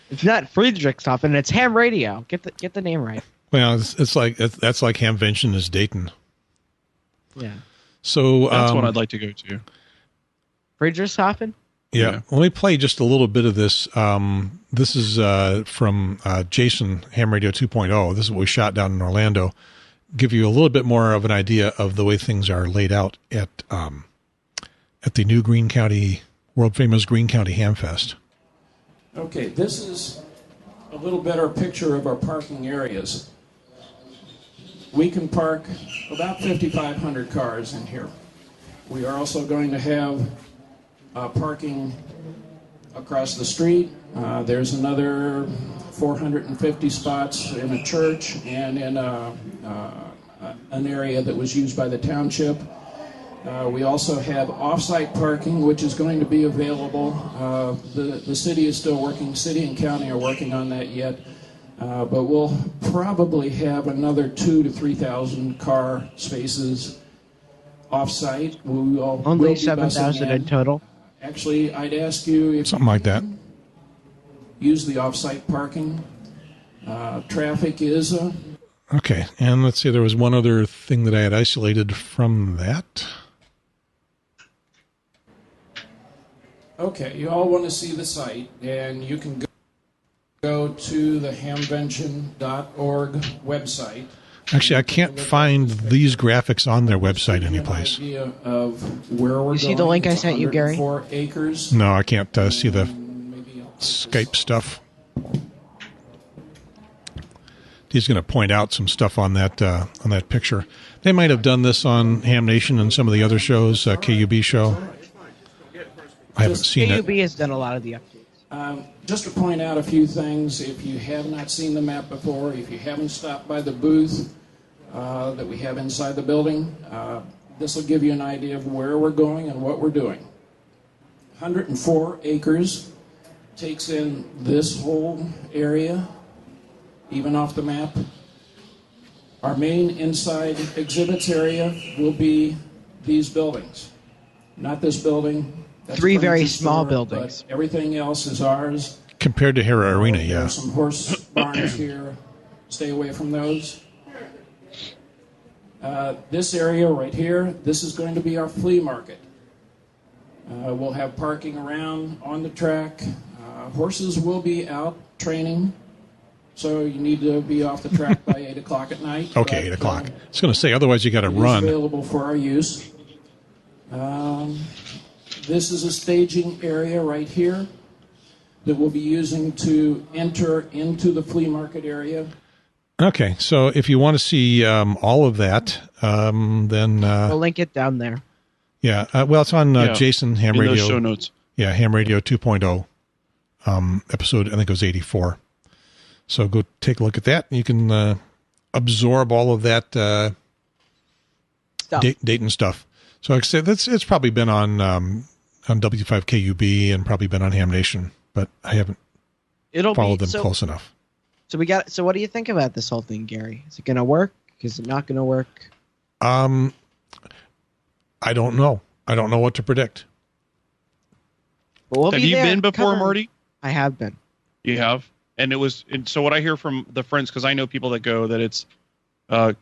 C: It's not Friedrichshafen. It's Ham Radio. Get the name right.
B: Well, that's like Hamvention is Dayton.
C: Yeah.
B: So
A: that's one I'd like to go to.
C: Friedrichshafen?
B: Yeah. Let me play just a little bit of this. This is from Jason, Ham Radio 2.0. This is what we shot down in Orlando. Give you a little bit more of an idea of the way things are laid out at the new Greene County, world-famous Greene County Hamfest.
D: Okay, this is a little better picture of our parking areas. We can park about 5,500 cars in here. We are also going to have parking across the street. There's another 450 spots in a church and in an area that was used by the township. We also have off-site parking, which is going to be available. The city is still working. City and county are working on that yet. But we'll probably have another 2,000 to 3,000 car spaces off-site.
C: Only 7,000 in total.
D: Actually, I'd ask you if
B: something like that.
D: Use the off-site parking. Traffic is.
B: Okay, and let's see. There was one other thing that I had isolated from that.
D: Okay, you all want to see the site, and you can go to the hamvention.org website.
B: Actually, I can't find these graphics on their website anyplace.
D: Of where we're
C: you see the link I sent you, Gary?
D: 4 acres.
B: No, I can't see the Skype stuff. He's going to point out some stuff on that picture. They might have done this on Ham Nation and some of the other shows, KUB show. I haven't seen it.
C: KUB has done a lot of the updates.
D: Just to point out a few things, if you have not seen the map before, if you haven't stopped by the booth that we have inside the building, this will give you an idea of where we're going and what we're doing. 104 acres takes in this whole area, even off the map. Our main inside exhibits area will be these buildings, not this building. That's
C: 3 very small buildings.
D: Everything else is ours.
B: Compared to Hera Arena,
D: There are some horse barns here. Stay away from those. This area right here, this is going to be our flea market. We'll have parking around on the track. Horses will be out training, so you need to be off the track by 8 o'clock at night.
B: Okay, 8 o'clock. I was going to say, otherwise you got to run.
D: It's available for our use. This is a staging area right here that we'll be using to enter into the flea market area.
B: Okay, so if you want to see all of that, then
C: we'll link it down there.
B: Yeah, well, it's on Jason Ham Radio.
A: In those show notes.
B: Yeah, Ham Radio 2.0 episode, I think it was 84. So go take a look at that. You can absorb all of that Dayton stuff. So like I said, it's probably been on W5KUB and probably been on Ham Nation, but I haven't followed them close enough.
C: So what do you think about this whole thing, Gary? Is it going to work? Is it not going to work?
B: I don't know. I don't know what to predict.
C: We'll
A: have you been before, Marty?
C: I have been.
A: You have? And so what I hear from the friends, because I know people that go, that it's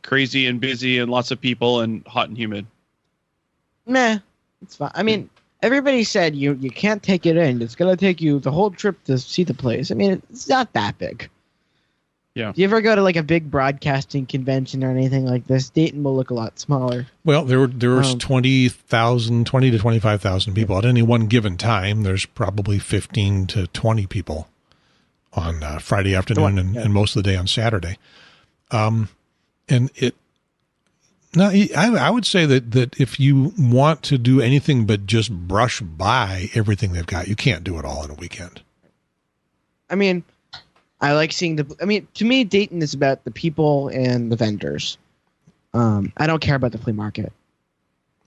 A: crazy and busy and lots of people and hot and humid.
C: Nah, it's fine. I mean, everybody said you can't take it in. It's going to take you the whole trip to see the place. I mean, it's not that big.
A: Yeah.
C: If you ever go to like a big broadcasting convention or anything like this, Dayton will look a lot smaller.
B: Well, there was 20 to 25,000 people at any one given time. There's probably 15 to 20 people on Friday afternoon and most of the day on Saturday. I would say that if you want to do anything but just brush by everything they've got, you can't do it all in a weekend.
C: I mean, I like seeing to me, Dayton is about the people and the vendors. I don't care about the flea market.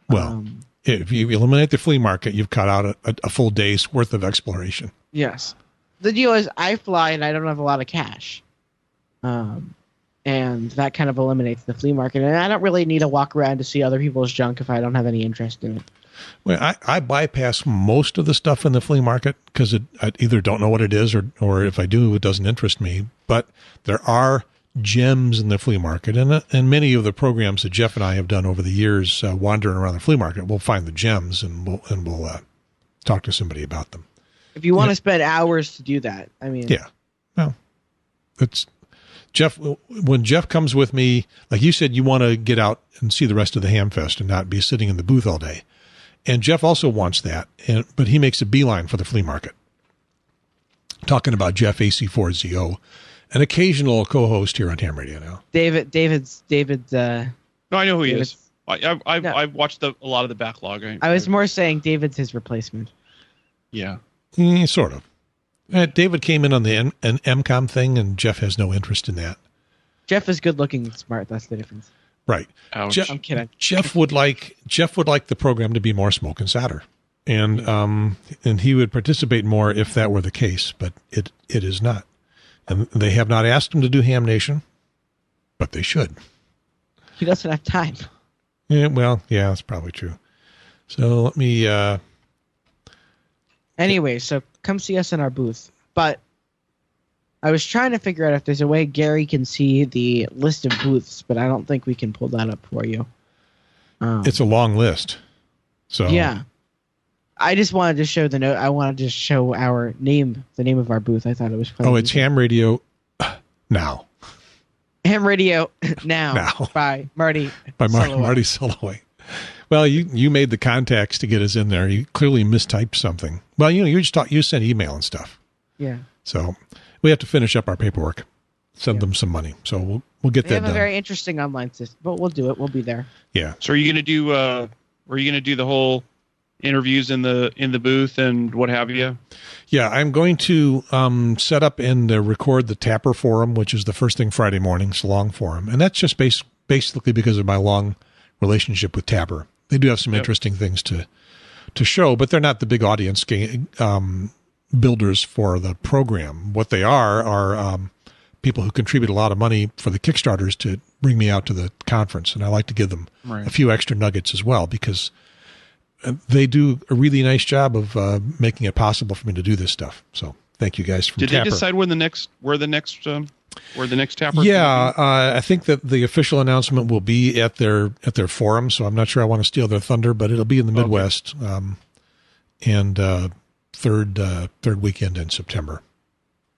B: Well, if you eliminate the flea market, you've cut out a full day's worth of exploration.
C: Yes. The deal is I fly and I don't have a lot of cash. And that kind of eliminates the flea market. And I don't really need to walk around to see other people's junk if I don't have any interest in it.
B: Well, I bypass most of the stuff in the flea market because I either don't know what it is or if I do, it doesn't interest me. But there are gems in the flea market, and many of the programs that Jeff and I have done over the years, wandering around the flea market, we'll find the gems and we'll talk to somebody about them.
C: If you want to spend hours to do that, I mean,
B: yeah, well, it's Jeff. When Jeff comes with me, like you said, you want to get out and see the rest of the Hamfest and not be sitting in the booth all day. And Jeff also wants that, but he makes a beeline for the flea market. Talking about Jeff AC4ZO, an occasional co-host here on Ham Radio Now.
C: David's.
A: No, I know who he is. I've watched a lot of the backlog.
C: I was more saying David's his replacement.
A: Yeah,
B: sort of. David came in on the an Emcomm thing, and Jeff has no interest in that. Jeff
C: is good looking and smart. That's the difference.
B: Right.
C: Jeff, I'm kidding.
B: Jeff would like the program to be more smoke and solder, and he would participate more if that were the case. But it is not, and they have not asked him to do Ham Nation, but they should.
C: He doesn't have time.
B: Yeah, well, yeah, that's probably true. So let me.
C: Anyway, so come see us in our booth. But I was trying to figure out if there's a way Gary can see the list of booths, but I don't think we can pull that up for you.
B: It's a long list. So
C: yeah, I just wanted to show the note. I wanted to show our name, the name of our booth. I thought it was funny.
B: Oh, it's Ham Radio Now.
C: Ham Radio Now. By Marty.
B: Marty Soloway. Well, you made the contacts to get us in there. You clearly mistyped something. Well, you sent email and stuff.
C: Yeah.
B: So we have to finish up our paperwork, send them some money. So we'll get that done.
C: They have a very interesting online system, but we'll do it. We'll be there.
B: Yeah.
A: So are you going to do the whole interviews in the booth and what have you?
B: Yeah, I'm going to set up and record the Tapper Forum, which is the first thing Friday morning. It's a long forum, and that's just basically because of my long relationship with Tapper. They do have some interesting things to show, but they're not the big audience builders for the program. What they are people who contribute a lot of money for the Kickstarters to bring me out to the conference, and I like to give them a few extra nuggets as well because they do a really nice job of making it possible for me to do this stuff. So thank you guys from Tapper.
A: Did they decide where the next Tapper?
B: Yeah, I think that the official announcement will be at their forum. So I'm not sure I want to steal their thunder, but it'll be in the Midwest, and third weekend in September.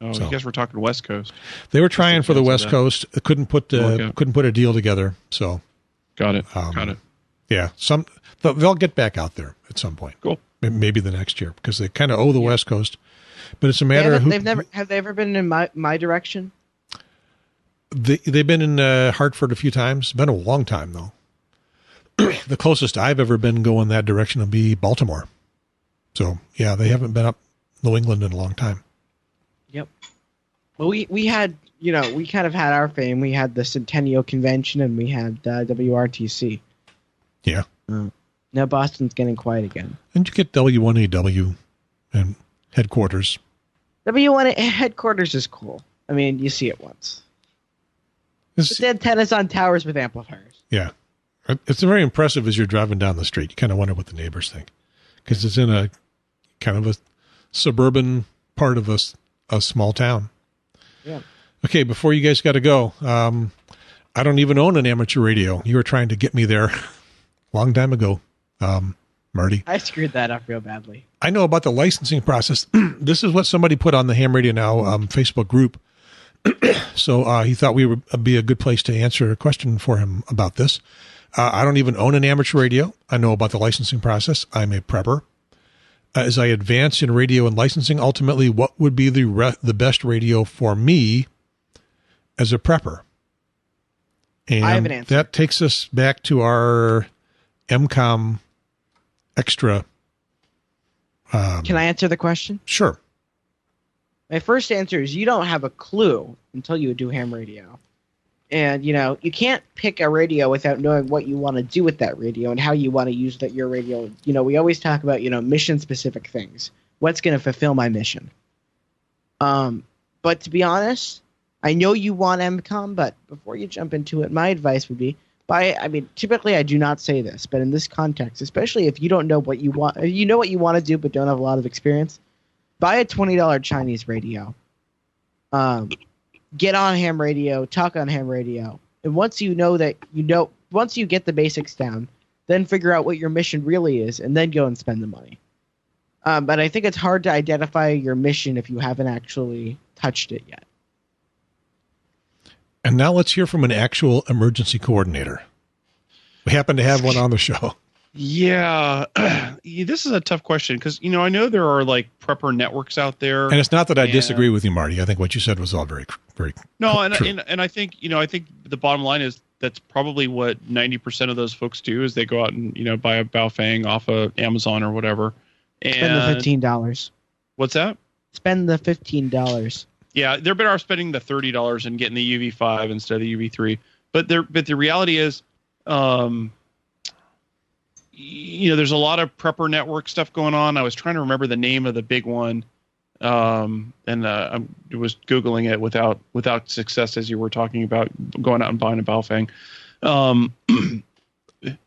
A: Oh, so I guess we're talking West Coast.
B: They were trying for the West Coast. Couldn't put a deal together. So
A: got it.
B: Yeah, they'll get back out there at some point.
A: Cool.
B: Maybe the next year because they kind of owe the West Coast. But it's a matter of
C: have they ever been in my direction?
B: They've been in Hartford a few times. It's been a long time though. The closest I've ever been going that direction would be Baltimore. So yeah, they haven't been up New England in a long time.
C: Yep. Well, we had, we kind of had our fame. We had the Centennial Convention and we had WRTC.
B: Yeah.
C: Now Boston's getting quiet again.
B: And you get W1AW and headquarters.
C: W1 headquarters is cool. I mean, you see it once. But the antennas on towers with amplifiers.
B: Yeah. It's very impressive as you're driving down the street. You kind of wonder what the neighbors think. Because it's in a kind of a suburban part of a small town.
C: Yeah.
B: Okay, before you guys got to go, I don't even own an amateur radio. You were trying to get me there a long time ago, Marty.
C: I screwed that up real badly.
B: I know about the licensing process. This is what somebody put on the Ham Radio Now Facebook group. So he thought we would be a good place to answer a question for him about this. I don't even own an amateur radio. I know about the licensing process. I'm a prepper. As I advance in radio and licensing, ultimately, what would be the best radio for me as a prepper? And
C: I have an answer.
B: That takes us back to our Emcomm Extra.
C: Can I answer the question?
B: Sure.
C: My first answer is you don't have a clue until you do ham radio. And, you can't pick a radio without knowing what you want to do with that radio and how you want to use your radio. We always talk about, mission-specific things. What's going to fulfill my mission? But to be honest, I know you want Emcomm, but before you jump into it, my advice would be, typically I do not say this, but in this context, especially if you don't know what you want, if you know what you want to do but don't have a lot of experience, buy a $20 Chinese radio. Get on ham radio, talk on ham radio. And once once you get the basics down, then figure out what your mission really is and then go and spend the money. But I think it's hard to identify your mission if you haven't actually touched it yet.
B: And now let's hear from an actual emergency coordinator. We happen to have one on the show.
A: Yeah, this is a tough question because, I know there are like prepper networks out there.
B: And it's not that I disagree with you, Marty. I think what you said was all very, very true.
A: And I think, I think the bottom line is that's probably what 90% of those folks do is they go out and, buy a Baofeng off of Amazon or whatever. And
C: spend the $15.
A: What's that?
C: Spend the $15.
A: Yeah, they're better off spending the $30 and getting the UV5 instead of the UV3. But the reality is, there's a lot of prepper network stuff going on. I was trying to remember the name of the big one, and I was Googling it without success as you were talking about going out and buying a Baofeng.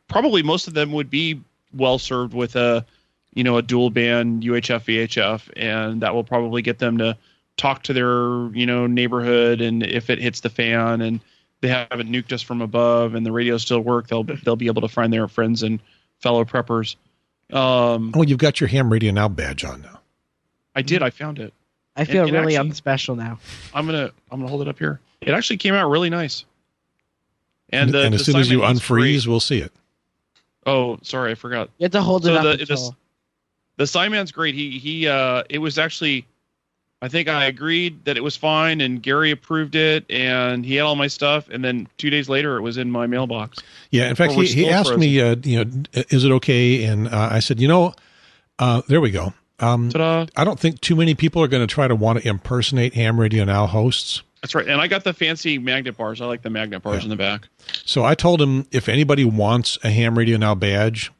A: Probably most of them would be well served with a dual band UHF VHF, and that will probably get them to talk to their neighborhood, and if it hits the fan and they haven't nuked us from above and the radios still work, they'll be able to find their friends and fellow preppers.
B: You've got your Ham Radio Now badge on now.
A: I did. I found it.
C: I feel really unspecial now.
A: I'm gonna hold it up here. It actually came out really nice.
B: And as soon as you unfreeze, we'll see it.
A: Oh, sorry, I forgot.
C: You have to hold it up.
A: The Signman's great. He it was actually, I think I agreed that it was fine, and Gary approved it, and he had all my stuff, and then 2 days later, it was in my mailbox.
B: Yeah, in fact, he asked me, is it okay? And I said, there we go. I don't think too many people are going to try to want to impersonate Ham Radio Now hosts.
A: That's right, and I got the fancy magnet bars. I like the magnet bars in the back. So
B: I told him if anybody wants a Ham Radio Now badge,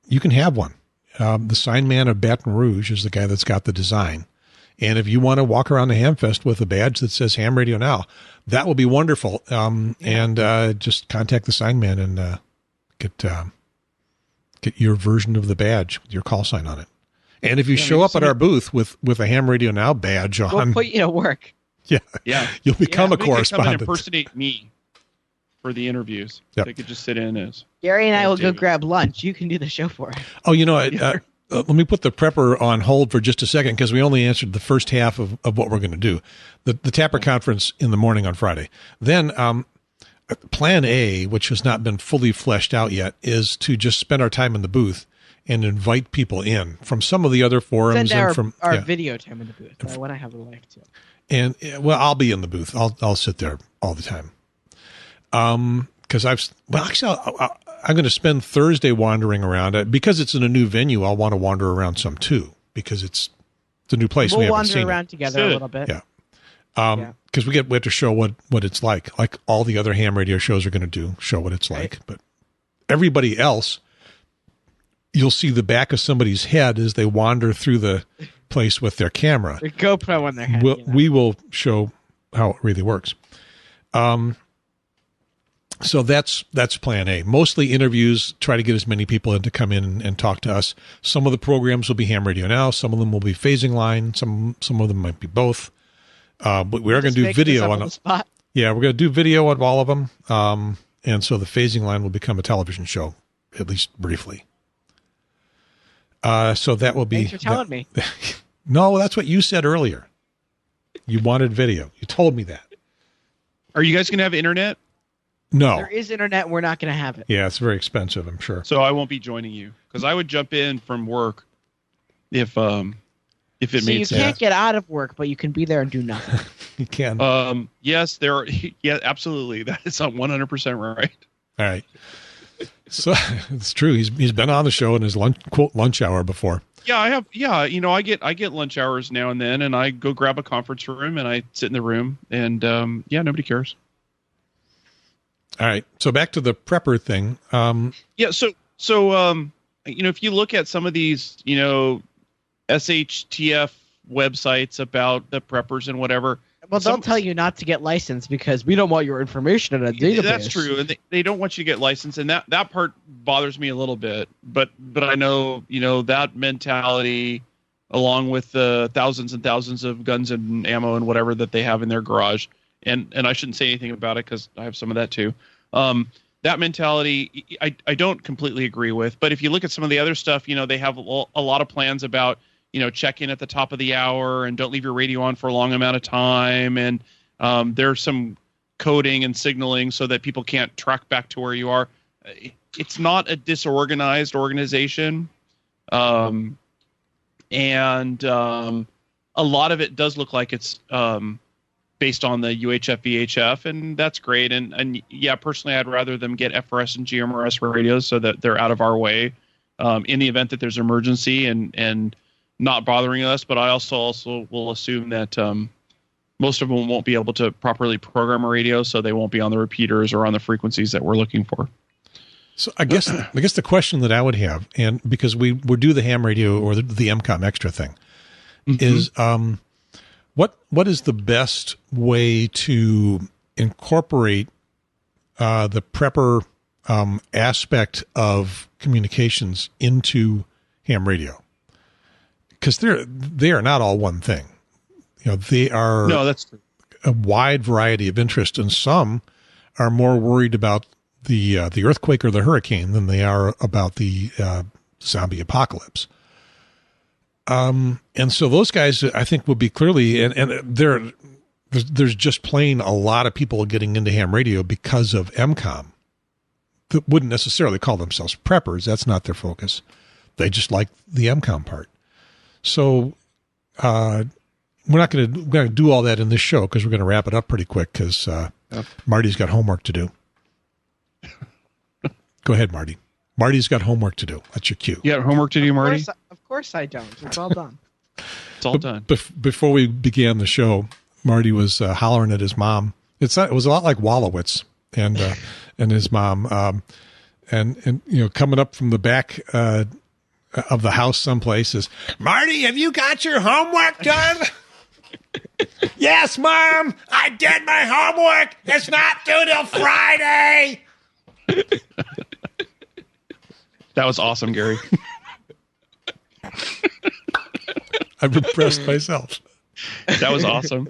B: you can have one. The sign man of Baton Rouge is the guy that's got the design. And if you want to walk around the Hamfest with a badge that says Ham Radio Now, that will be wonderful. And just contact the sign man and get your version of the badge with your call sign on it. And if you show up at our booth with a Ham Radio Now badge on,
C: we'll put you to work.
B: Yeah, you'll become a correspondent.
A: Come and impersonate me for the interviews. Yep. They could just sit in as
C: Gary and I will go grab lunch. You can do the show for us.
B: Oh, let me put the prepper on hold for just a second because we only answered the first half of what we're going to do. The Tapper conference in the morning on Friday. Then plan A, which has not been fully fleshed out yet, is to just spend our time in the booth and invite people in from some of the other forums.
C: Send
B: and from
C: our video time in the booth. I want to have a live too.
B: And I'll be in the booth. I'll sit there all the time. Because I'm going to spend Thursday wandering around. Because it's in a new venue, I'll want to wander around some too, because it's a new place.
C: We'll wander around together a little bit.
B: Yeah. Because we have to show what it's like all the other ham radio shows are going to do, show what it's like. But everybody else, you'll see the back of somebody's head as they wander through the place with their camera.
C: Their GoPro on their head.
B: We will show how it really works. So that's plan A. Mostly interviews, try to get as many people in to come in and talk to us. Some of the programs will be Ham Radio Now. Some of them will be Phasing Line. Some of them might be both. But we are going to do video on
C: the spot.
B: Yeah, we're going to do video on all of them. And so the Phasing Line will become a television show, at least briefly. So that will be.
C: Thanks for telling me.
B: No, that's what you said earlier. You wanted video. You told me that.
A: Are you guys going to have internet?
B: No.
C: There is internet. We're not going to have it.
B: Yeah, it's very expensive, I'm sure.
A: So I won't be joining you because I would jump in from work if it made sense.
C: So you can't get out of work, but you can be there and do nothing.
B: You can.
A: Yes, there are. Yeah, absolutely. That is 100% right.
B: All right. So it's true. He's been on the show in his lunch hour before. Yeah,
A: I have. Yeah, I get lunch hours now and then, and I go grab a conference room and I sit in the room, and nobody cares.
B: All right. So back to the prepper thing.
A: So if you look at some of these, SHTF websites about the preppers and whatever.
C: Well, they'll tell you not to get licensed because we don't want your information in a database.
A: That's true, and they don't want you to get licensed, and that part bothers me a little bit. But I know that mentality, along with the thousands and thousands of guns and ammo and whatever that they have in their garage, and I shouldn't say anything about it because I have some of that too. That mentality, I don't completely agree with. But if you look at some of the other stuff, they have a lot of plans about. Check in at the top of the hour and don't leave your radio on for a long amount of time. And there's some coding and signaling so that people can't track back to where you are. It's not a disorganized organization. And a lot of it does look like it's based on the UHF VHF, and that's great. And yeah, personally, I'd rather them get FRS and GMRS radios so that they're out of our way in the event that there's an emergency and not bothering us, but I also will assume that most of them won't be able to properly program a radio, so they won't be on the repeaters or on the frequencies that we're looking for.
B: So I guess the question that I would have, and because we do the ham radio or the Emcomm Extra thing, is what is the best way to incorporate the prepper aspect of communications into ham radio? Because they are not all one thing. They are
A: that's true.
B: A wide variety of interest, and some are more worried about the earthquake or the hurricane than they are about the zombie apocalypse. And so those guys, I think, would be clearly, and there's just plain a lot of people getting into ham radio because of Emcomm that wouldn't necessarily call themselves preppers. That's not their focus. They just like the Emcomm part. So we're not going to do all that in this show because we're going to wrap it up pretty quick because Marty's got homework to do. Go ahead, Marty. Marty's got homework to do. That's your cue.
A: You got homework to do, Marty?
C: Of course I don't. It's all done.
A: It's all done.
B: Before we began the show, Marty was hollering at his mom. It was a lot like Wallowitz and his mom. And coming up from the back of the house someplace is, Marty, have you got your homework done? Yes, Mom, I did my homework. It's not due till Friday.
A: That was awesome, Gary.
B: I'm impressed myself.
A: That was awesome.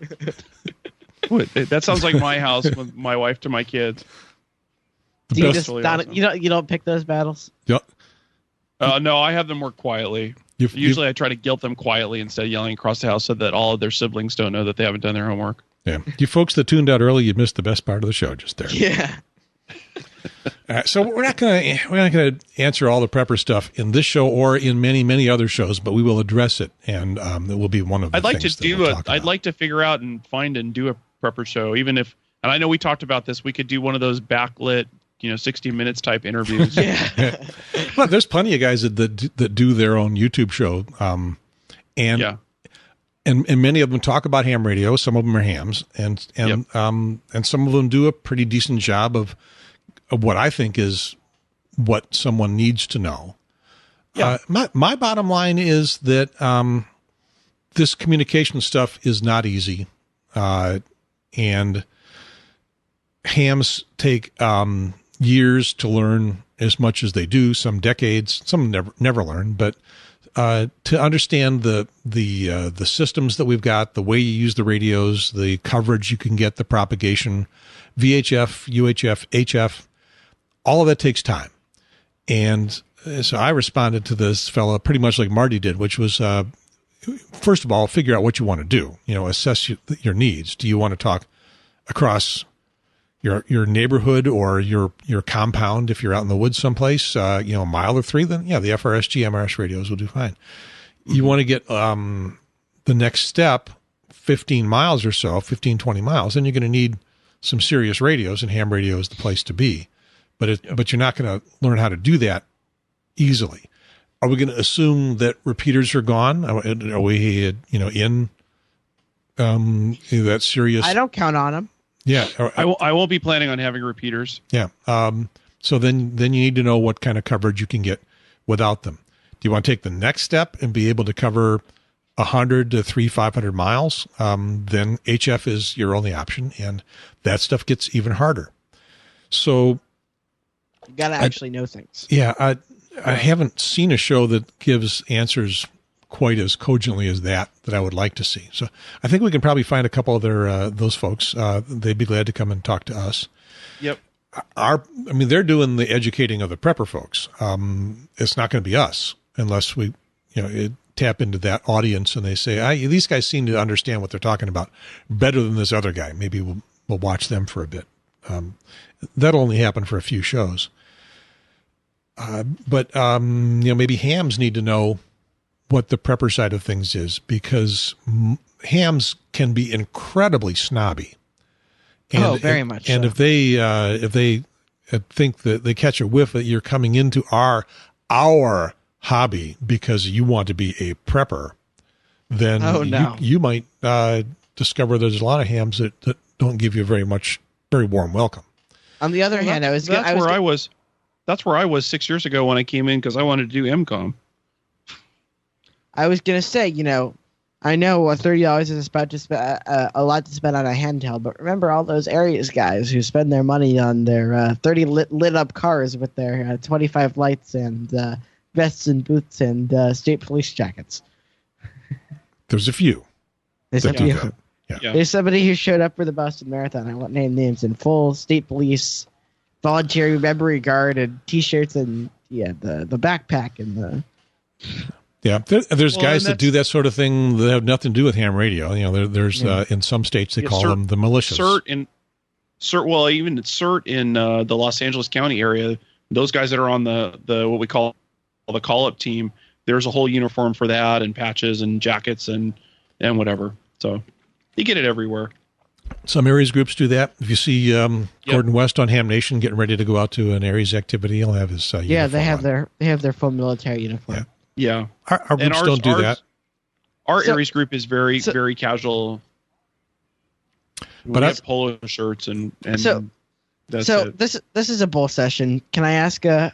A: That sounds like my house with my wife to my kids.
C: Do you awesome. You don't pick those battles?
B: Yep.
A: No, I have them work quietly. Usually I try to guilt them quietly instead of yelling across the house so that all of their siblings don't know that they haven't done their homework.
B: Yeah. You folks that tuned out early, you missed the best part of the show just there.
C: Yeah.
B: So we're not going to answer all the prepper stuff in this show or in many other shows, but we will address it, and it will be one of the
A: I'd like
B: things
A: to do I'd like to figure out and find and do a prepper show, even if. And I know we talked about this. We could do one of those backlit, 60 minutes type interviews.
C: Yeah.
B: Well, there's plenty of guys that do their own YouTube show, and many of them talk about ham radio. Some of them are hams, and some of them do a pretty decent job of what I think is what someone needs to know. Yeah. My bottom line is that this communication stuff is not easy, and hams take years to learn as much as they do. Some decades, some never learn, but to understand the systems that we've got, the way you use the radios, the coverage you can get, the propagation, VHF, UHF, HF, all of that takes time. And so I responded to this fella pretty much like Marty did, which was, first of all, figure out what you want to do, assess your needs. Do you want to talk across your neighborhood or your compound? If you're out in the woods someplace, a mile or three, then the FRSG MRS radios will do fine. You want to get the next step, 15 miles or so, 15, 20 miles, then you're going to need some serious radios, and ham radio is the place to be. But you're not going to learn how to do that easily. Are we going to assume that repeaters are gone? Are we, in that serious?
C: I don't count on them.
B: Yeah,
A: I won't be planning on having repeaters.
B: Yeah. So then you need to know what kind of coverage you can get without them. Do you want to take the next step and be able to cover 100 to 500 miles? Then HF is your only option, and that stuff gets even harder. So
C: you got to actually know things.
B: Yeah, I haven't seen a show that gives answers quite as cogently as that I would like to see. So I think we can probably find a couple of those folks. They'd be glad to come and talk to us.
A: Yep.
B: They're doing the educating of the prepper folks. It's not going to be us unless we, tap into that audience and they say, these guys seem to understand what they're talking about better than this other guy. Maybe we'll watch them for a bit. That'll only happen for a few shows. But maybe hams need to know what the prepper side of things is, because hams can be incredibly snobby. And,
C: very much.
B: And
C: so.
B: if they think that they catch a whiff that you're coming into our hobby because you want to be a prepper, then you might discover there's a lot of hams that don't give you very warm welcome.
C: On the other hand,
A: that's where I was 6 years ago when I came in because I wanted to do Emcomm.
C: I was going to say, I know $30 is about to spend a lot to spend on a handheld, but remember all those areas guys who spend their money on their 30 lit up cars with their 25 lights and vests and boots and state police jackets.
B: There's a few.
C: There's a few.
B: Yeah.
C: There's somebody who showed up for the Boston Marathon. I won't name names, in full state police, voluntary memory guard, and T-shirts, and the backpack and the.
B: Yeah, there's guys that do that sort of thing that have nothing to do with ham radio. There's in some states they call them the militias. CERT
A: in the Los Angeles County area. Those guys that are on the what we call the call-up team. There's a whole uniform for that, and patches and jackets and whatever. So you get it everywhere.
B: Some Aries groups do that. If you see Gordon West on Ham Nation getting ready to go out to an Aries activity, he'll have his uniform
C: they have their full military uniform.
B: Yeah. Our groups don't do that.
A: Our Aries group is very casual. But we have polo shirts and
C: so
A: that's
C: so
A: it.
C: This is a bull session. Can I ask a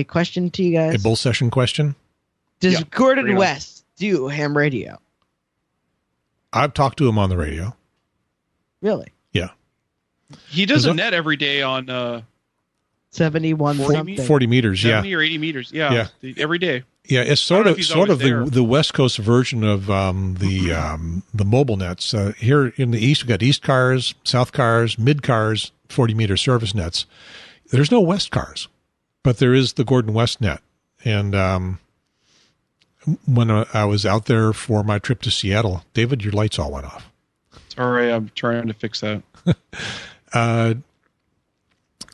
C: question to you guys?
B: A bull session question?
C: Does Gordon West do ham radio?
B: I've talked to him on the radio.
C: Really?
B: Yeah.
A: He does a net every day on
C: 71
B: 40 meters,
A: 70 or 80 meters. Yeah. Every day.
B: Yeah, it's sort of the West Coast version of the mobile nets. Here in the East, we've got East cars, South cars, Mid cars, 40-meter service nets. There's no West cars, but there is the Gordon West net. And when I was out there for my trip to Seattle, David, your lights all went off.
A: Sorry, I'm trying to fix that.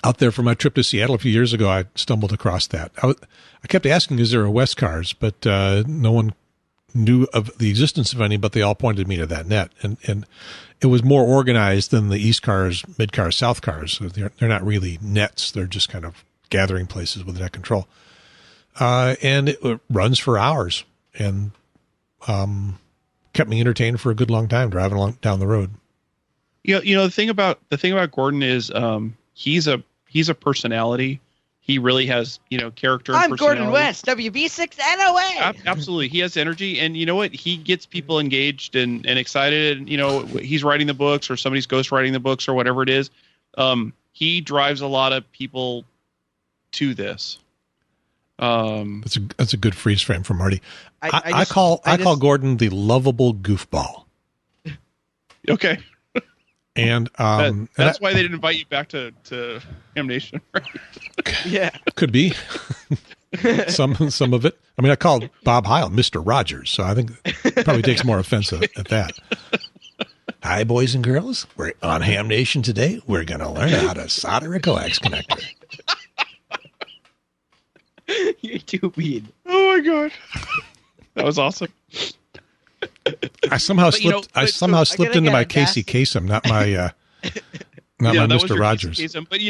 B: out there for my trip to Seattle a few years ago, I stumbled across that. I kept asking, is there a West Cars? But no one knew of the existence of any, but they all pointed me to that net. And it was more organized than the East Cars, Mid Cars, South Cars. So they're not really nets. They're just kind of gathering places with net control. And it runs for hours and kept me entertained for a good long time driving along down the road.
A: You know the thing about Gordon is he's a personality. He really has, character and
C: I'm
A: personality.
C: Gordon West, WB6NOA.
A: Absolutely. He has energy, and you know what? He gets people engaged and excited. And, he's writing the books or somebody's ghostwriting the books or whatever it is. He drives a lot of people to this.
B: That's a good freeze frame for Marty. I call Gordon the lovable goofball.
A: Okay.
B: And
A: that's why they didn't invite you back to Ham Nation, right?
C: Yeah,
B: could be some of it. I mean, I called Bob Heil Mr. Rogers, so I think it probably takes more offense at that. Hi, boys and girls. We're on Ham Nation today. We're going to learn how to solder a coax connector.
C: You're too mean.
A: Oh my god, that was awesome.
B: I somehow slipped into my Casey Kasem, not my Mr. Rogers.
A: But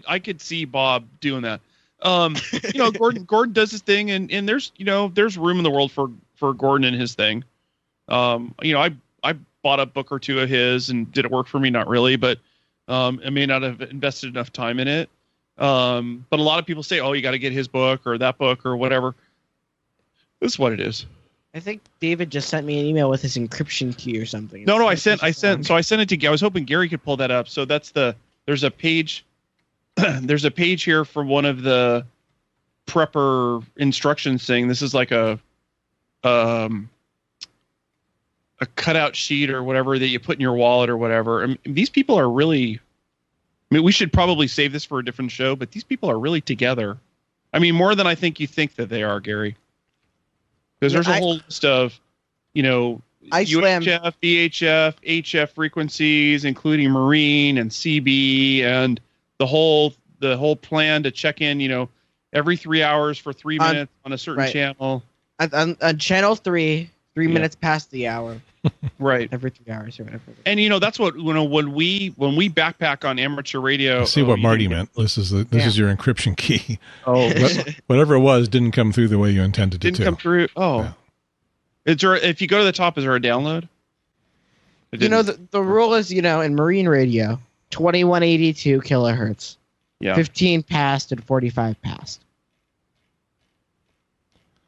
A: I could see Bob doing that. Gordon does his thing, and there's room in the world for Gordon and his thing. I bought a book or two of his, and did it work for me? Not really, but I may not have invested enough time in it. But a lot of people say, "Oh, you got to get his book or that book or whatever." This is what it is.
C: I think David just sent me an email with his encryption key or something.
A: No, I sent it to. I was hoping Gary could pull that up. So there's a page. There's a page here for one of the prepper instructions thing. This is like a cutout sheet or whatever that you put in your wallet or whatever. I mean, these people are really. I mean, we should probably save this for a different show, but these people are really together. I mean, more than I think you think that they are, Gary. Because there's a whole list of, UHF, VHF, HF frequencies, including marine and CB, and the whole plan to check in, every 3 hours for 3 minutes on a certain channel.
C: On channel 3 minutes past the hour.
A: Right.
C: Every 3 hours or whatever.
A: And that's what when we backpack on amateur radio.
B: See what Marty meant. This is your encryption key.
A: Oh,
B: whatever it was didn't come through the way you intended it to.
A: Didn't come through. Oh, yeah. Is there? If you go to the top, is there a download?
C: The rule is in marine radio, 2182 kilohertz.
A: Yeah.
C: 15 passed and 45 passed.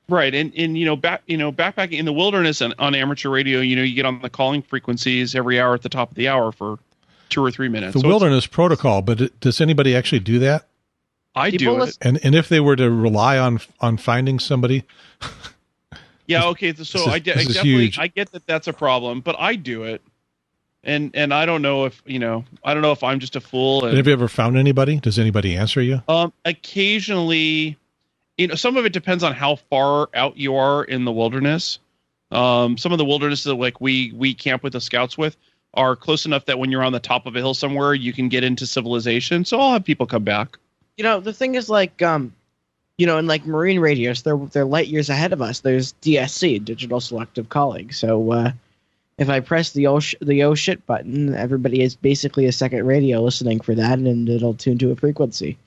A: Right, and backpacking in the wilderness and on amateur radio, you get on the calling frequencies every hour at the top of the hour for 2 or 3 minutes.
B: The wilderness protocol, but does anybody actually do that?
A: I do it.
B: And if they were to rely on finding somebody,
A: yeah, okay. So I get that that's a problem, but I do it, and I don't know if I'm just a fool.
B: And have you ever found anybody? Does anybody answer you?
A: Occasionally. Some of it depends on how far out you are in the wilderness. Some of the wildernesses that like we camp with the scouts with are close enough that when you're on the top of a hill somewhere, you can get into civilization. So I'll have people come back.
C: The thing is like, in like marine radios, they're light years ahead of us. There's DSC, digital selective calling. So if I press the oh shit button, everybody is basically a second radio listening for that, and it'll tune to a frequency.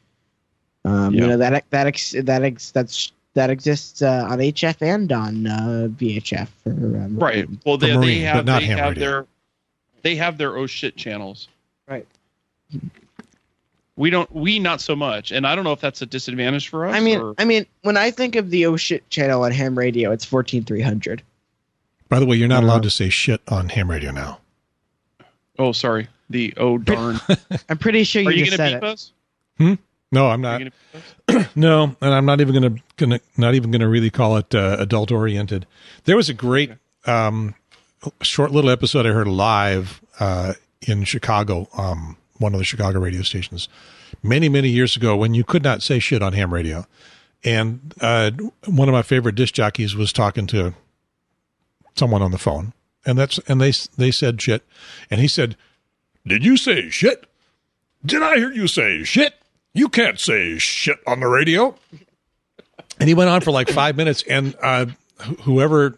C: That exists on HF and on VHF.
A: Right. Well, they have their oh shit channels.
C: Right.
A: We not so much, and I don't know if that's a disadvantage for us.
C: I mean, when I think of the oh shit channel on ham radio, it's 14300.
B: By the way, you're not allowed to say shit on ham radio now.
A: Oh, sorry. The oh darn.
C: I'm pretty sure you just said it.
A: Us?
B: No, I'm not. No, and I'm not even gonna really call it adult oriented. There was a great short little episode I heard live in Chicago, one of the Chicago radio stations, many years ago when you could not say shit on ham radio, and one of my favorite disc jockeys was talking to someone on the phone, and they said shit, and he said, "Did you say shit? Did I hear you say shit?" You can't say shit on the radio. And he went on for like 5 minutes. And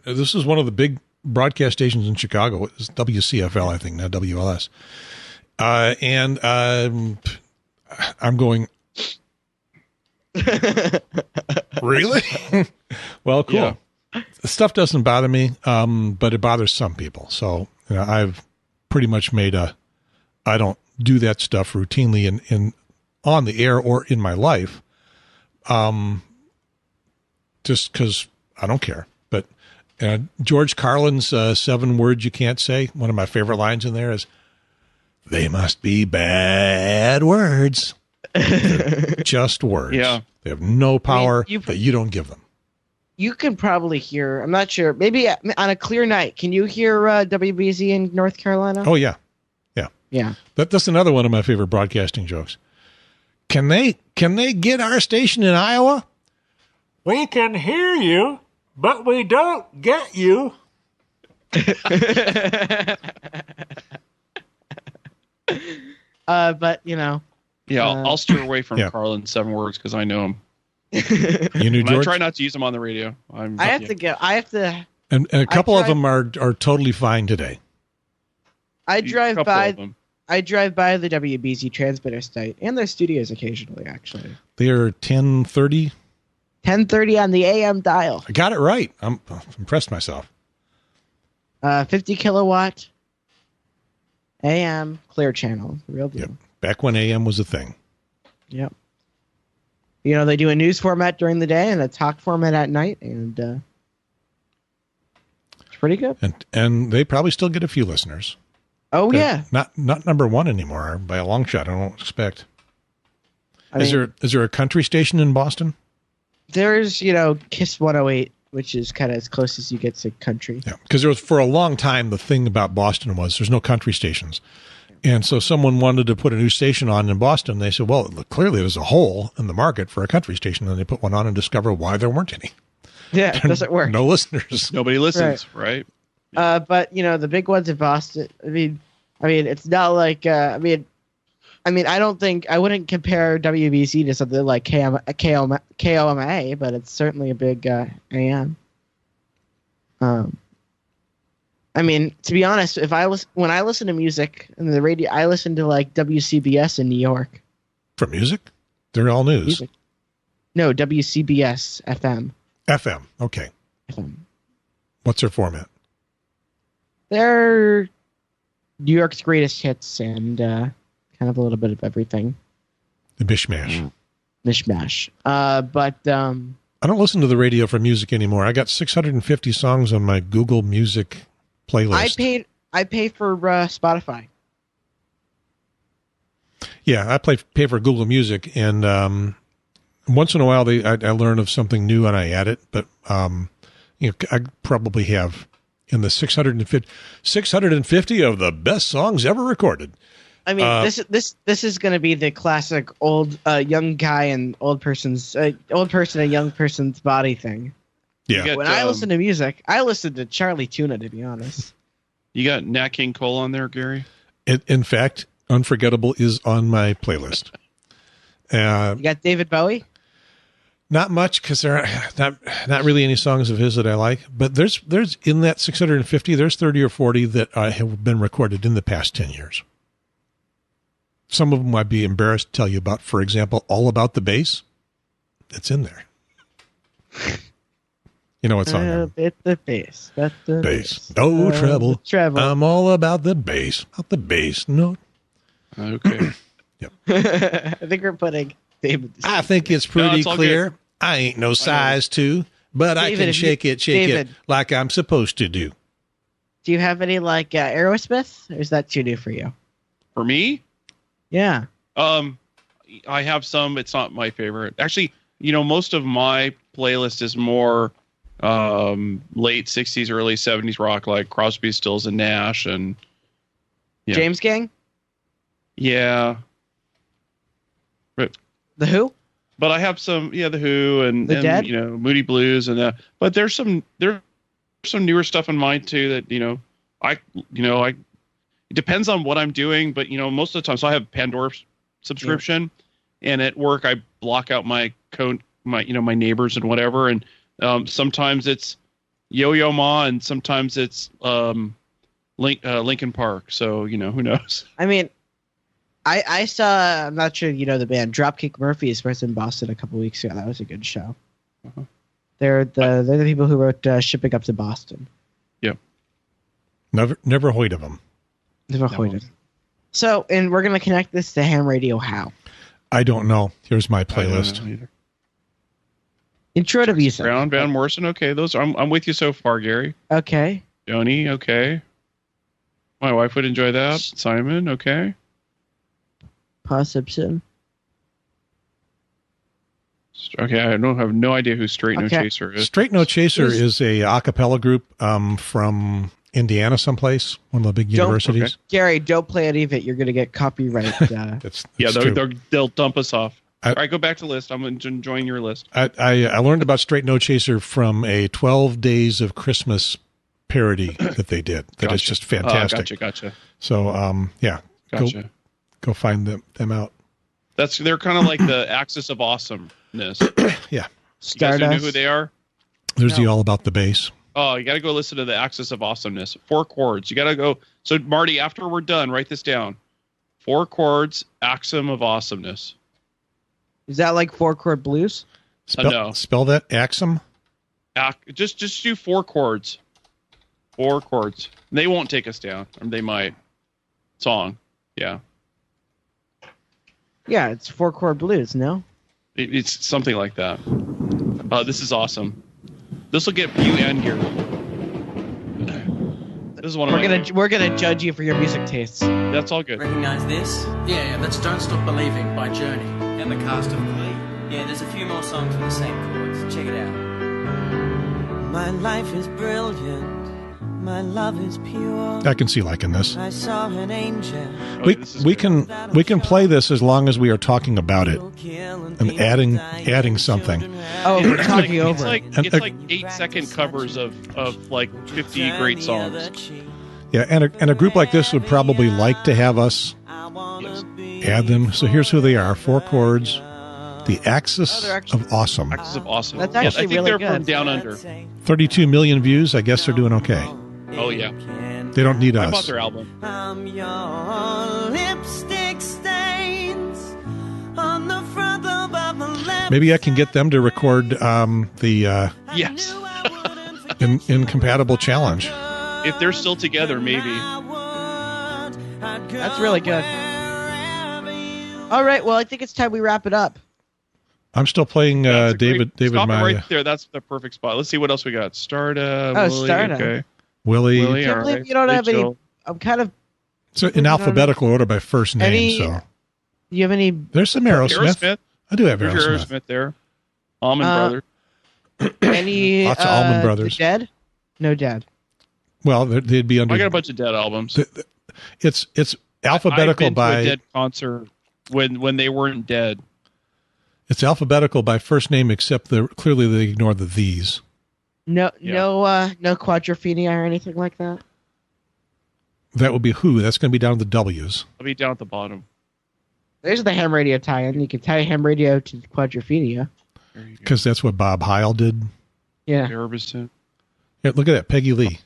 B: this is one of the big broadcast stations in Chicago. It was WCFL, I think, now WLS. And I'm going, really? Well, cool. Yeah. The stuff doesn't bother me, but it bothers some people. So I've pretty much made I don't do that stuff routinely in on the air or in my life, just because I don't care. But George Carlin's 7 words you can't say, one of my favorite lines in there is, "They must be bad words." Just words. Yeah. They have no power that you don't give them.
C: You can probably hear, I'm not sure, maybe on a clear night, can you hear WBZ in North Carolina?
B: Oh, yeah. Yeah.
C: Yeah.
B: That's another one of my favorite broadcasting jokes. Can they get our station in Iowa? We can hear you, but we don't get you.
C: But,
A: Yeah, I'll steer away from Carlin's 7 words because I know him.
B: You knew George?
A: I try not to use them on the radio.
C: I have to.
B: And a couple of them are totally fine today.
C: I drive by the WBZ transmitter site and their studios occasionally, actually.
B: They are 1030?
C: 1030 on the AM dial.
B: I got it right. I'm impressed myself.
C: 50 kilowatt AM clear channel. Real deal.
B: Yep. Back when AM was a thing.
C: Yep. They do a news format during the day and a talk format at night, and it's pretty good.
B: And they probably still get a few listeners.
C: Oh, yeah.
B: Not number 1 anymore by a long shot, I don't expect. Is there a country station in Boston?
C: There's, KISS 108, which is kind of as close as you get to country.
B: Yeah, because there was, for a long time, the thing about Boston was there's no country stations. And so someone wanted to put a new station on in Boston. They said, well, clearly there's a hole in the market for a country station. And they put one on and discovered why there weren't any.
C: Yeah, it doesn't work.
B: No listeners.
A: Nobody listens, right?
C: But, the big ones in Boston, I mean, it's not like, I wouldn't compare WBC to something like KOMA, but it's certainly a big AM. To be honest, when I listen to music and the radio, I listen to like WCBS in New York.
B: For music? They're all news. Music.
C: No, WCBS FM.
B: FM, okay.
C: FM.
B: What's their format?
C: They're New York's greatest hits and kind of a little bit of everything.
B: The mishmash.
C: Mishmash. But
B: I don't listen to the radio for music anymore. I got 650 songs on my Google Music playlist.
C: I pay for Spotify.
B: Yeah, I pay for Google Music, and once in a while I learn of something new and I add it. But I probably have in the 650 of the best songs ever recorded.
C: I mean, this is going to be the classic old young guy and old person and young person's body thing.
B: Yeah.
C: When I listen to music, I listen to Charlie Tuna, to be honest.
A: You got Nat King Cole on there, Gary?
B: In fact, Unforgettable is on my playlist.
C: You got David Bowie?
B: Not much, because there are not really any songs of his that I like. But there's in that 650, there's 30 or 40 that have been recorded in the past 10 years. Some of them I'd be embarrassed to tell you about. For example, All About the Bass. It's in there. You know what song?
C: It's the bass. That's the
B: bass. No treble.
C: Treble.
B: I'm all about the bass. About the bass. No.
A: Okay.
B: Yep.
C: I think we're putting David.
B: I think it's pretty clear. Good. I ain't no size 2, but David, I can shake it like I'm supposed to do.
C: Do you have any like Aerosmith, or is that too new for you?
A: For me?
C: Yeah.
A: I have some. It's not my favorite. Actually, most of my playlist is more late 60s, early 70s rock, like Crosby, Stills, and Nash, and
C: James Gang.
A: Yeah. But
C: The Who.
A: But I have some, The Who and
C: Dead?
A: Moody Blues and but there's some newer stuff in mine too that it depends on what I'm doing, but most of the time, so I have Pandora's subscription, and at work I block out my neighbors and whatever, and sometimes it's Yo-Yo Ma, and sometimes it's Lincoln Park. So who knows?
C: I mean, I saw. I'm not sure you know the band Dropkick Murphys was in Boston a couple weeks ago. That was a good show.
A: Uh-huh.
C: They're the people who wrote Shipping Up to Boston.
A: Yep.
B: Never heard of them.
C: Never heard of them. So, and we're gonna connect this to Ham Radio. How?
B: I don't know. Here's my playlist.
C: Intro to music.
A: Brown, Van Morrison. Okay, those. I'm with you so far, Gary.
C: Okay.
A: Joni. Okay. My wife would enjoy that. Simon. Okay.
C: Pa Simpson.
A: Okay, I have no idea who Straight No Chaser is.
B: Straight No Chaser is a a cappella group from Indiana someplace, one of the big universities.
A: Okay.
C: Gary, don't play any of it. You're going to get copyright.
B: They'll
A: dump us off. All right, go back to the list. I'm enjoying your list.
B: I learned about Straight No Chaser from a 12 Days of Christmas parody that they did. That is just fantastic.
A: Gotcha.
B: So,
A: Gotcha.
B: Go find them out.
A: They're kind of like the Axis of Awesomeness.
B: Yeah.
A: You guys know who they are?
B: There's the All About the Bass.
A: Oh, you got to go listen to the Axis of Awesomeness. 4 chords. You got to go. So, Marty, after we're done, write this down. 4 chords, Axum of Awesomeness.
C: Is that like 4-chord blues?
A: No.
B: Spell that, Axum?
A: Just do 4 chords. 4 chords. They won't take us down. Or they might. Song. Yeah.
C: Yeah, it's 4-chord blues, no?
A: It's something like that. This is awesome. This will get you and Gary. This is one of
C: We're gonna judge you for your music tastes.
A: That's all good.
E: Recognize this?
F: Yeah, that's Don't Stop Believing by Journey.
E: And the cast of Glee. Yeah, there's a few more songs with the same chords. Check it out.
G: My life is brilliant. My love is pure.
B: I can see liking this.
G: I saw an angel.
B: We can play this as long as we are talking about it and adding something.
C: Oh, we're talking over.
A: It's like 8-second covers of like 50 great songs.
B: Yeah, and a group like this would probably like to have us add them. So here's who they are: 4 chords. The Axis of Awesome.
A: Axis of Awesome.
C: That's actually
A: I think
C: really
A: they're
C: good.
A: from Down Under.
B: 32 million views. I guess they're doing okay.
A: Oh yeah.
B: They don't need us.
A: I bought their album.
G: I'm your lipstick stains on the front of my left.
B: Maybe I can get them to record the
A: Yes.
B: Incompatible challenge.
A: If they're still together, maybe.
C: That's really good. All right, well, I think it's time we wrap it up.
B: I'm still playing David
A: Stop
B: Maya.
A: it right there. That's the perfect spot. Let's see what else we got. Stardom.
C: Oh, Stardom.
A: Okay.
B: Willie.
C: I can't believe you don't have any. I'm kind of.
B: So in alphabetical order by first name.
C: Do you have any?
B: There's some Aerosmith. I do have Aerosmith.
A: Aerosmith there. Allman Brothers.
C: Any?
B: Lots of Allman Brothers.
C: Dead? No Dead.
B: Well, they'd be under.
A: I got a bunch of Dead albums.
B: It's alphabetical
A: I've been
B: by
A: to a Dead concert when they weren't dead.
B: It's alphabetical by first name, except clearly they ignore the these.
C: No quadrophenia or anything like that.
B: That would be who. That's going to be down to the W's.
A: I'll be down at the bottom.
C: There's the ham radio tie-in. You can tie ham radio to quadrophenia.
B: Because that's what Bob Heil did.
C: Yeah.
A: Herbison.
B: Yeah, look at that, Peggy Lee.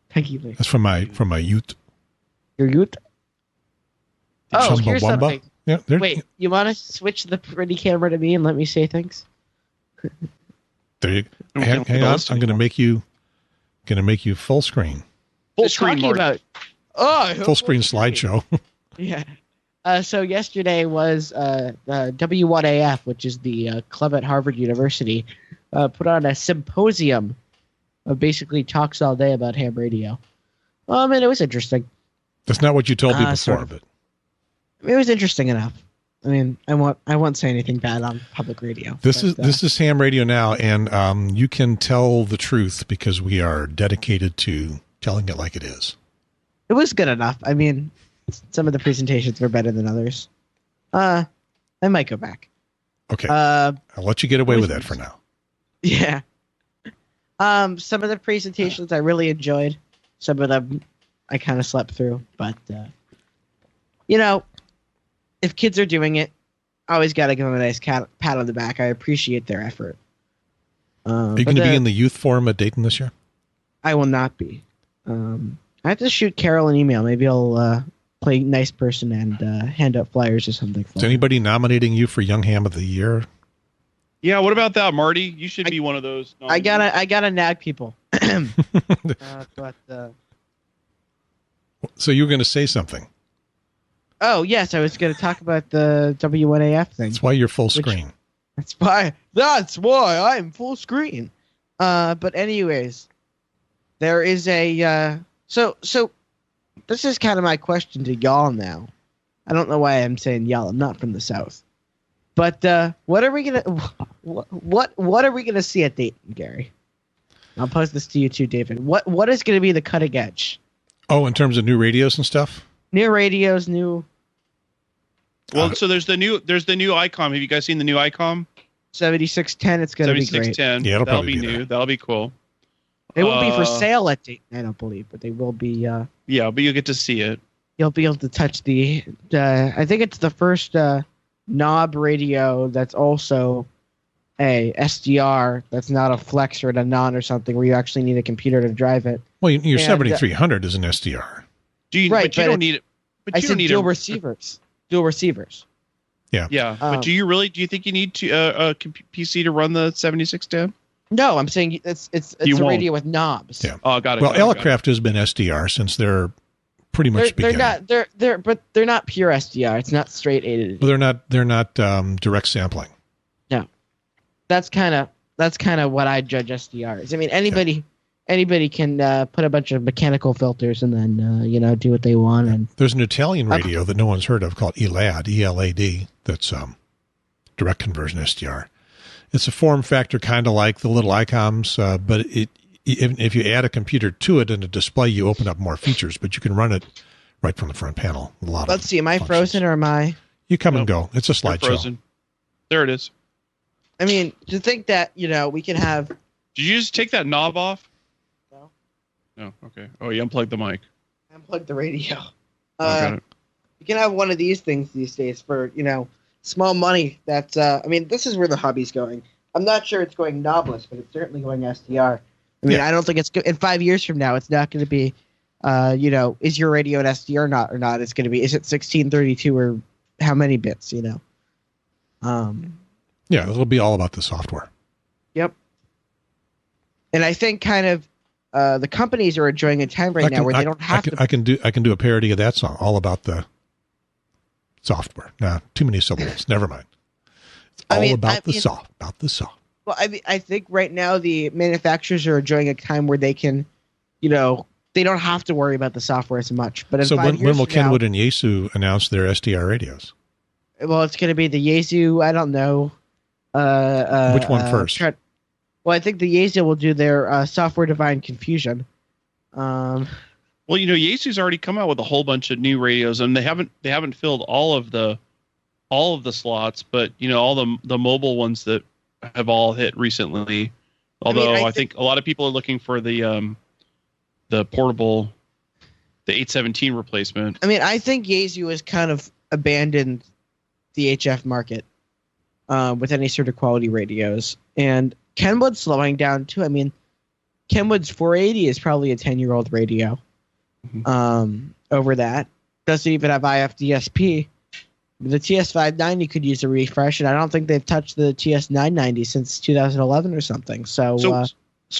C: Peggy Lee.
B: That's from my youth.
C: Your youth. Oh, here's something.
B: Yeah,
C: wait, you want to switch the pretty camera to me and let me say things?
B: There you go. Hang on. I'm going to make you full screen.
A: Full screen,
C: about
B: full screen slideshow.
C: Yeah. So yesterday was the W1AF, which is the club at Harvard University, put on a symposium of basically talks all day about ham radio. And it was interesting.
B: That's not what you told me before,
C: sort of.
B: but
C: it was interesting enough. I mean, I won't say anything bad on public radio.
B: This is Ham Radio Now, and you can tell the truth because we are dedicated to telling it like it is.
C: It was good enough. I mean, some of the presentations were better than others. I might go back.
B: Okay. I'll let you get away with that for now.
C: Yeah. Some of the presentations I really enjoyed. Some of them I kind of slept through. But, if kids are doing it, always got to give them a nice pat on the back. I appreciate their effort.
B: Are you going to be in the youth forum at Dayton this year?
C: I will not be. I have to shoot Carol an email. Maybe I'll play nice person and hand out flyers or something.
B: Is anybody nominating you for Young Ham of the Year?
A: Yeah, what about that, Marty? You should be one of those.
C: I gotta nag people.
B: So you were going to say something.
C: Oh yes, I was going to talk about the WNAF thing.
B: That's why you're full screen.
C: That's why I'm full screen. But anyways, there is a so this is kind of my question to y'all now. I don't know why I'm saying y'all. I'm not from the South. But what are we gonna see at Dayton, Gary? I'll pose this to you too, David. What is going to be the cutting edge?
B: Oh, in terms of new radios and stuff?
C: New radios, new.
A: Well, so there's the new ICOM. Have you guys seen the new ICOM?
C: 7610. It's going to be great.
A: 7610.
B: Yeah,
A: that'll be new. That'll be cool.
C: They won't be for sale at Dayton, I don't believe, but they will be.
A: Yeah, but you'll get to see it.
C: You'll be able to touch the. I think it's the first knob radio that's also a SDR. That's not a flex or a non or something where you actually need a computer to drive it.
B: Well, your 7300 is an SDR.
A: But you don't need it. But
C: I
A: you
C: said
A: don't need
C: dual receivers. Dual receivers.
B: Yeah.
A: Yeah. But do you think you need a PC to run the 7610?
C: No, I'm saying it's a radio with knobs.
B: Yeah.
A: Oh, got it.
B: Well, Elecraft has been SDR since they're pretty much beginning.
C: They're not pure SDR. It's not straight A to D.
B: Well, they're not direct sampling.
C: No. That's kind of what I judge SDR as. I mean, anybody can put a bunch of mechanical filters and then do what they want. And
B: there's an Italian radio that no one's heard of called ELAD, ELAD. That's direct conversion SDR. It's a form factor kind of like the little ICOMs, but if you add a computer to it and a display, you open up more features. But you can run it right from the front panel.
C: Let's see. Am I frozen or am I?
B: You come and go. It's a slideshow.
A: Frozen. There it is.
C: I mean, to think that we can have.
A: Did you just take that knob off?
C: No.
A: No. Okay. Oh, you unplugged the mic.
C: Unplugged the radio.
A: Got it.
C: You can have one of these things these days for small money. That's this is where the hobby's going. I'm not sure it's going knobless, but it's certainly going SDR. I mean, I don't think it's in 5 years from now. It's not going to be, is your radio an SDR or not? It's going to be, is it 1632 or how many bits?
B: Yeah, it'll be all about the software.
C: Yep. And I think kind of the companies are enjoying a time right now where they don't have to.
B: I can do a parody of that song, all about the software. Nah, too many syllables. Never mind. It's all about the soft.
C: Well, I think right now the manufacturers are enjoying a time where they can, they don't have to worry about the software as much. But in
B: when will Kenwood and Yaesu announce their SDR radios?
C: Well, it's going to be the Yaesu. I don't know.
B: Which one first?
C: Well, I think the Yaesu will do their software-defined confusion.
A: Well, Yaesu's already come out with a whole bunch of new radios, and they haven't filled all of the slots, but all the mobile ones that have all hit recently. Although I think a lot of people are looking for the portable, the 817 replacement.
C: I mean, I think Yaesu has kind of abandoned the HF market with any sort of quality radios, and Kenwood's slowing down too. I mean, Kenwood's 480 is probably a 10-year-old radio. Over that, doesn't even have IFDSP. The TS590 could use a refresh, and I don't think they've touched the TS990 since 2011 or something. So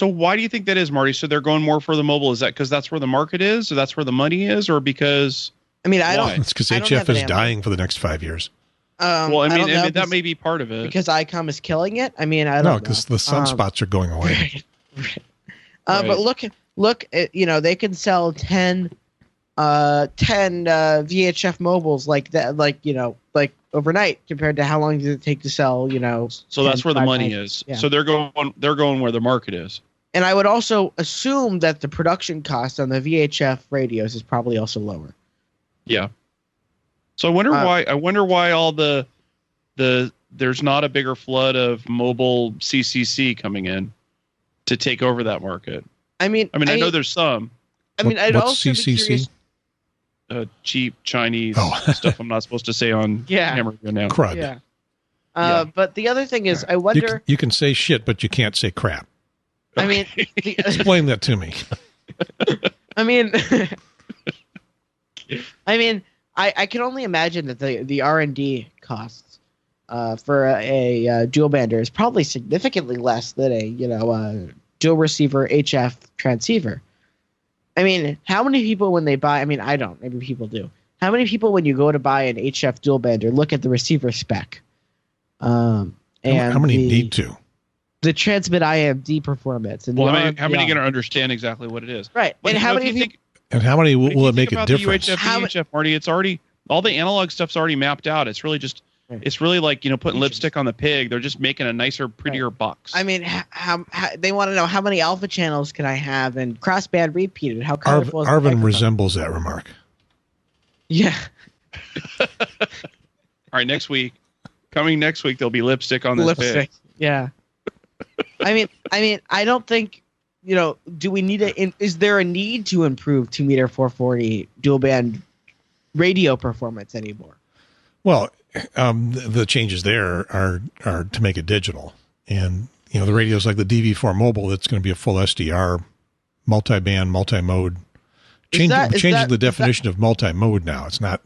A: why do you think that is, Marty? So they're going more for the mobile. Is that because that's where the market is, or that's where the money is, or because?
C: I mean, I don't.
B: It's because HF is dying for the next 5 years.
A: Well, I mean that may be part of it.
C: Because ICOM is killing it. I mean, I don't know.
B: No, because the sunspots are going away.
C: Right. But look, they can sell 10 VHF mobiles like that, like overnight compared to how long does it take to sell,
A: So that's where the money is. Yeah. So they're going where the market is.
C: And I would also assume that the production cost on the VHF radios is probably also lower.
A: Yeah. So I wonder why all the there's not a bigger flood of mobile CCC coming in to take over that market. I know there's some.
C: I'd also
B: CCC?
C: be curious.
A: Cheap Chinese stuff I'm not supposed to say on HamRadio now.
B: Crud.
C: Yeah. But the other thing is, I wonder.
B: You can say shit, but you can't say crap.
C: I mean,
B: explain that to me.
C: I mean, I can only imagine that the R&D costs for a dual bander is probably significantly less than a dual receiver HF transceiver. I mean, how many people when they buy? I mean, I don't. Maybe people do. How many people when you go to buy an HF dual bander look at the receiver spec? And
B: how many need to?
C: The transmit IMD performance. And
A: how many are going to understand exactly what it is?
C: Right.
A: But
C: and how many
A: think?
B: And how many will it make a difference?
A: The UHF, Marty, it's already all the analog stuff's already mapped out. It's really just. It's really like putting lipstick on the pig. They're just making a nicer, prettier box.
C: I mean, how they want to know how many alpha channels can I have and crossband repeated. How colorful is
B: Arvin resembles that remark.
C: Yeah.
A: All right, coming next week, there'll be lipstick on this pig.
C: Yeah. I mean, I don't think do we need is there a need to improve 2-meter 440 dual band radio performance anymore?
B: Well. The changes there are to make it digital, and the radios like the DV4 Mobile, that's going to be a full SDR, multi-band, multi-mode. Changing the definition of multi-mode now. It's not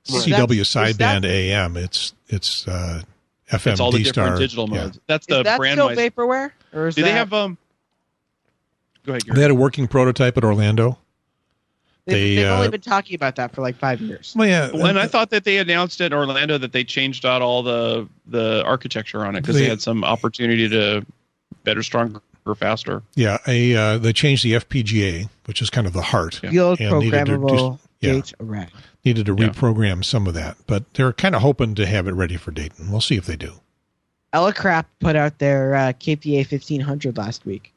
B: CW sideband AM. It's FM.
A: It's all the
B: Dstar,
A: different digital modes.
B: Yeah.
A: That's the
C: is that
A: brand.
C: Still vaporware, or is
A: do they have Go ahead, Gary.
B: They had a working prototype at Orlando.
C: They've only been talking about that for like 5 years.
B: Well, yeah.
A: And I thought that they announced at Orlando that they changed out all the architecture on it because they had some opportunity to better, stronger, faster.
B: Yeah, they changed the FPGA, which is kind of the heart.
C: The old programmable gate array.
B: Needed to reprogram some of that, but they're kind of hoping to have it ready for Dayton. We'll see if they do.
C: Elecraft put out their KPA 1500 last week.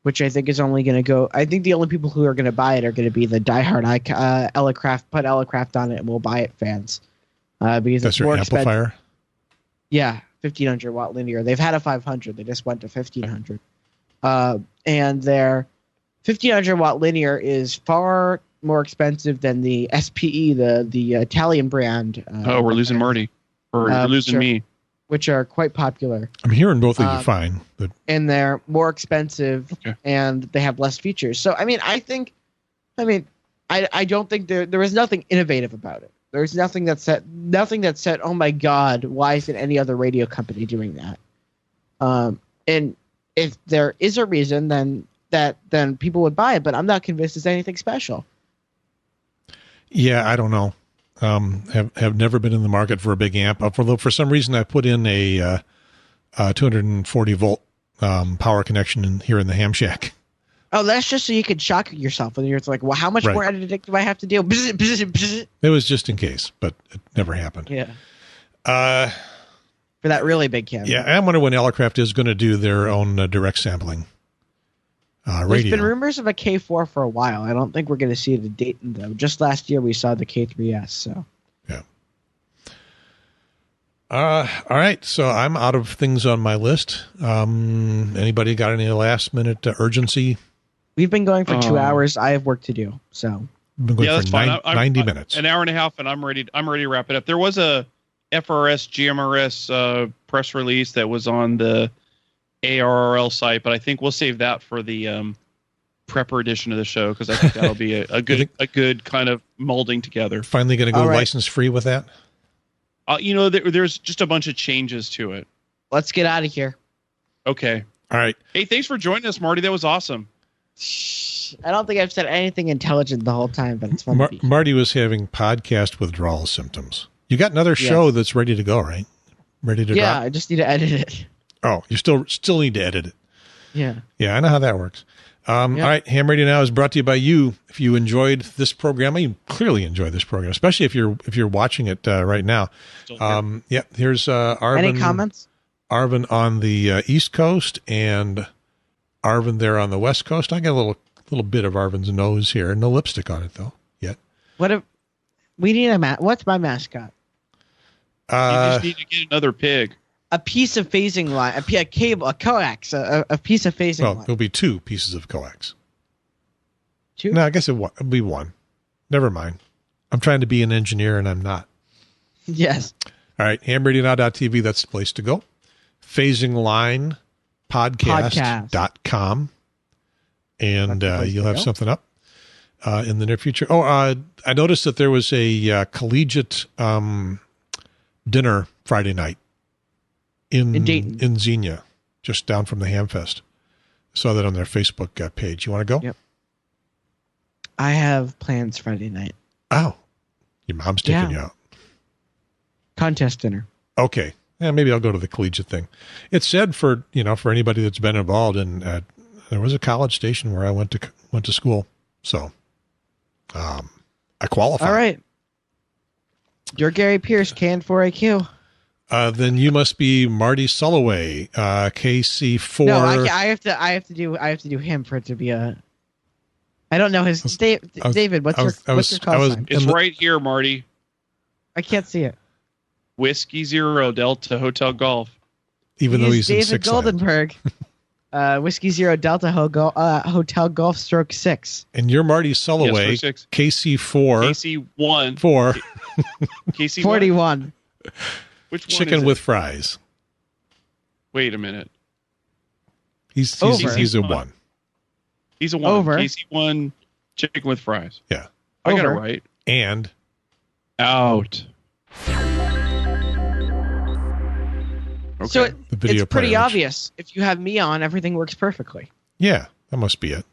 C: Which I think is only going to go. I think the only people who are going to buy it are going to be the diehard Elecraft on it and will buy it fans. Because
B: that's
C: it's more
B: amplifier.
C: Expensive. Yeah, 1500 watt linear. They've had a 500. They just went to 1500. And their 1500 watt linear is far more expensive than the SPE, the Italian brand.
A: We're losing Marty, or you're losing me.
C: Which are quite popular.
B: I'm hearing both of you fine. But...
C: And they're more expensive, and they have less features. So, I don't think there is nothing innovative about it. There's nothing that said, oh my God, why isn't any other radio company doing that? And if there is a reason, then people would buy it, but I'm not convinced it's anything special.
B: Yeah, I don't know. Have never been in the market for a big amp. Although for some reason I put in a 240 volt power connection here in the ham shack.
C: Oh, that's just so you can shock yourself when you're like, well, how much more editing do I have to do?
B: It was just in case, but it never happened.
C: Yeah. For that really big camera.
B: Yeah, I wonder when Elecraft is going to do their own direct sampling. Radio.
C: There's been rumors of a K4 for a while. I don't think we're going to see it in Dayton, though. Just last year we saw the K3S. So
B: yeah. All right. So I'm out of things on my list. Anybody got any last minute urgency?
C: We've been going for 2 hours. I have work to do. So
B: we've been going for 90 minutes.
A: An hour and a half, and I'm ready to wrap it up. There was a FRS GMRS press release that was on the ARRL site, but I think we'll save that for the prepper edition of the show because I think that'll be a good kind of molding together.
B: Finally going to go license free with that?
A: There's just a bunch of changes to it.
C: Let's get out of here.
A: Okay.
B: All right.
A: Hey, thanks for joining us, Marty. That was awesome.
C: I don't think I've said anything intelligent the whole time, but it's fun.
B: Marty was having podcast withdrawal symptoms. You got another show that's ready to go, right? Ready to drop?
C: Yeah, I just need to edit it.
B: Oh, you still need to edit it.
C: Yeah.
B: Yeah, I know how that works. All right, Ham Radio Now is brought to you by you. If you enjoyed this program, you clearly enjoy this program, especially if you're watching it right now. Here's Arvin.
C: Any comments?
B: Arvin on the East Coast and Arvin there on the West Coast. I got a little bit of Arvin's nose here. No lipstick on it though yet.
C: We need what's my mascot?
A: You just need to get another pig.
C: A piece of phasing line, a cable, a coax, a piece of phasing line.
B: Well, it'll be 2 pieces of coax.
C: 2?
B: No, I guess it'll be 1. Never mind. I'm trying to be an engineer and I'm not.
C: Yes.
B: All right, HamRadioNow.tv, that's the place to go. PhasingNowLine Podcast.com. And you'll have something up in the near future. Oh, I noticed that there was a collegiate dinner Friday night in Dayton. In Xenia, just down from the Hamfest. Saw that on their Facebook page. You want to go?
C: Yep. I have plans Friday night.
B: Oh, your mom's taking you out.
C: Contest dinner.
B: Okay. Yeah, maybe I'll go to the collegiate thing. It's said for anybody that's been involved in, there was a college station where I went to school. So, I qualify.
C: All right. You're Gary Pierce, KN4AQ.
B: Then you must be Marty Sulloway, KC4.
C: No, I have to do him for it to be a. I don't know his David. What's your call sign?
A: It's right here, Marty.
C: I can't see it.
A: Whiskey Zero Delta Hotel Golf.
B: Even though he's
C: David
B: in six
C: Goldenberg. Whiskey Zero Delta Hotel Golf Stroke 6.
B: And you're Marty Sulloway,
A: yes,
B: KC4.
A: KC1.
B: 4.
A: KC1.
C: 41.
A: Which one
B: Chicken
A: is
B: with fries.
A: Wait a minute.
B: He's a 1.
A: He's a 1.
C: Over.
A: KC1 chicken with fries.
B: Yeah.
A: I got it right.
B: And
A: out. Okay.
C: So it's pretty obvious. If you have me on, everything works perfectly.
B: Yeah, that must be it.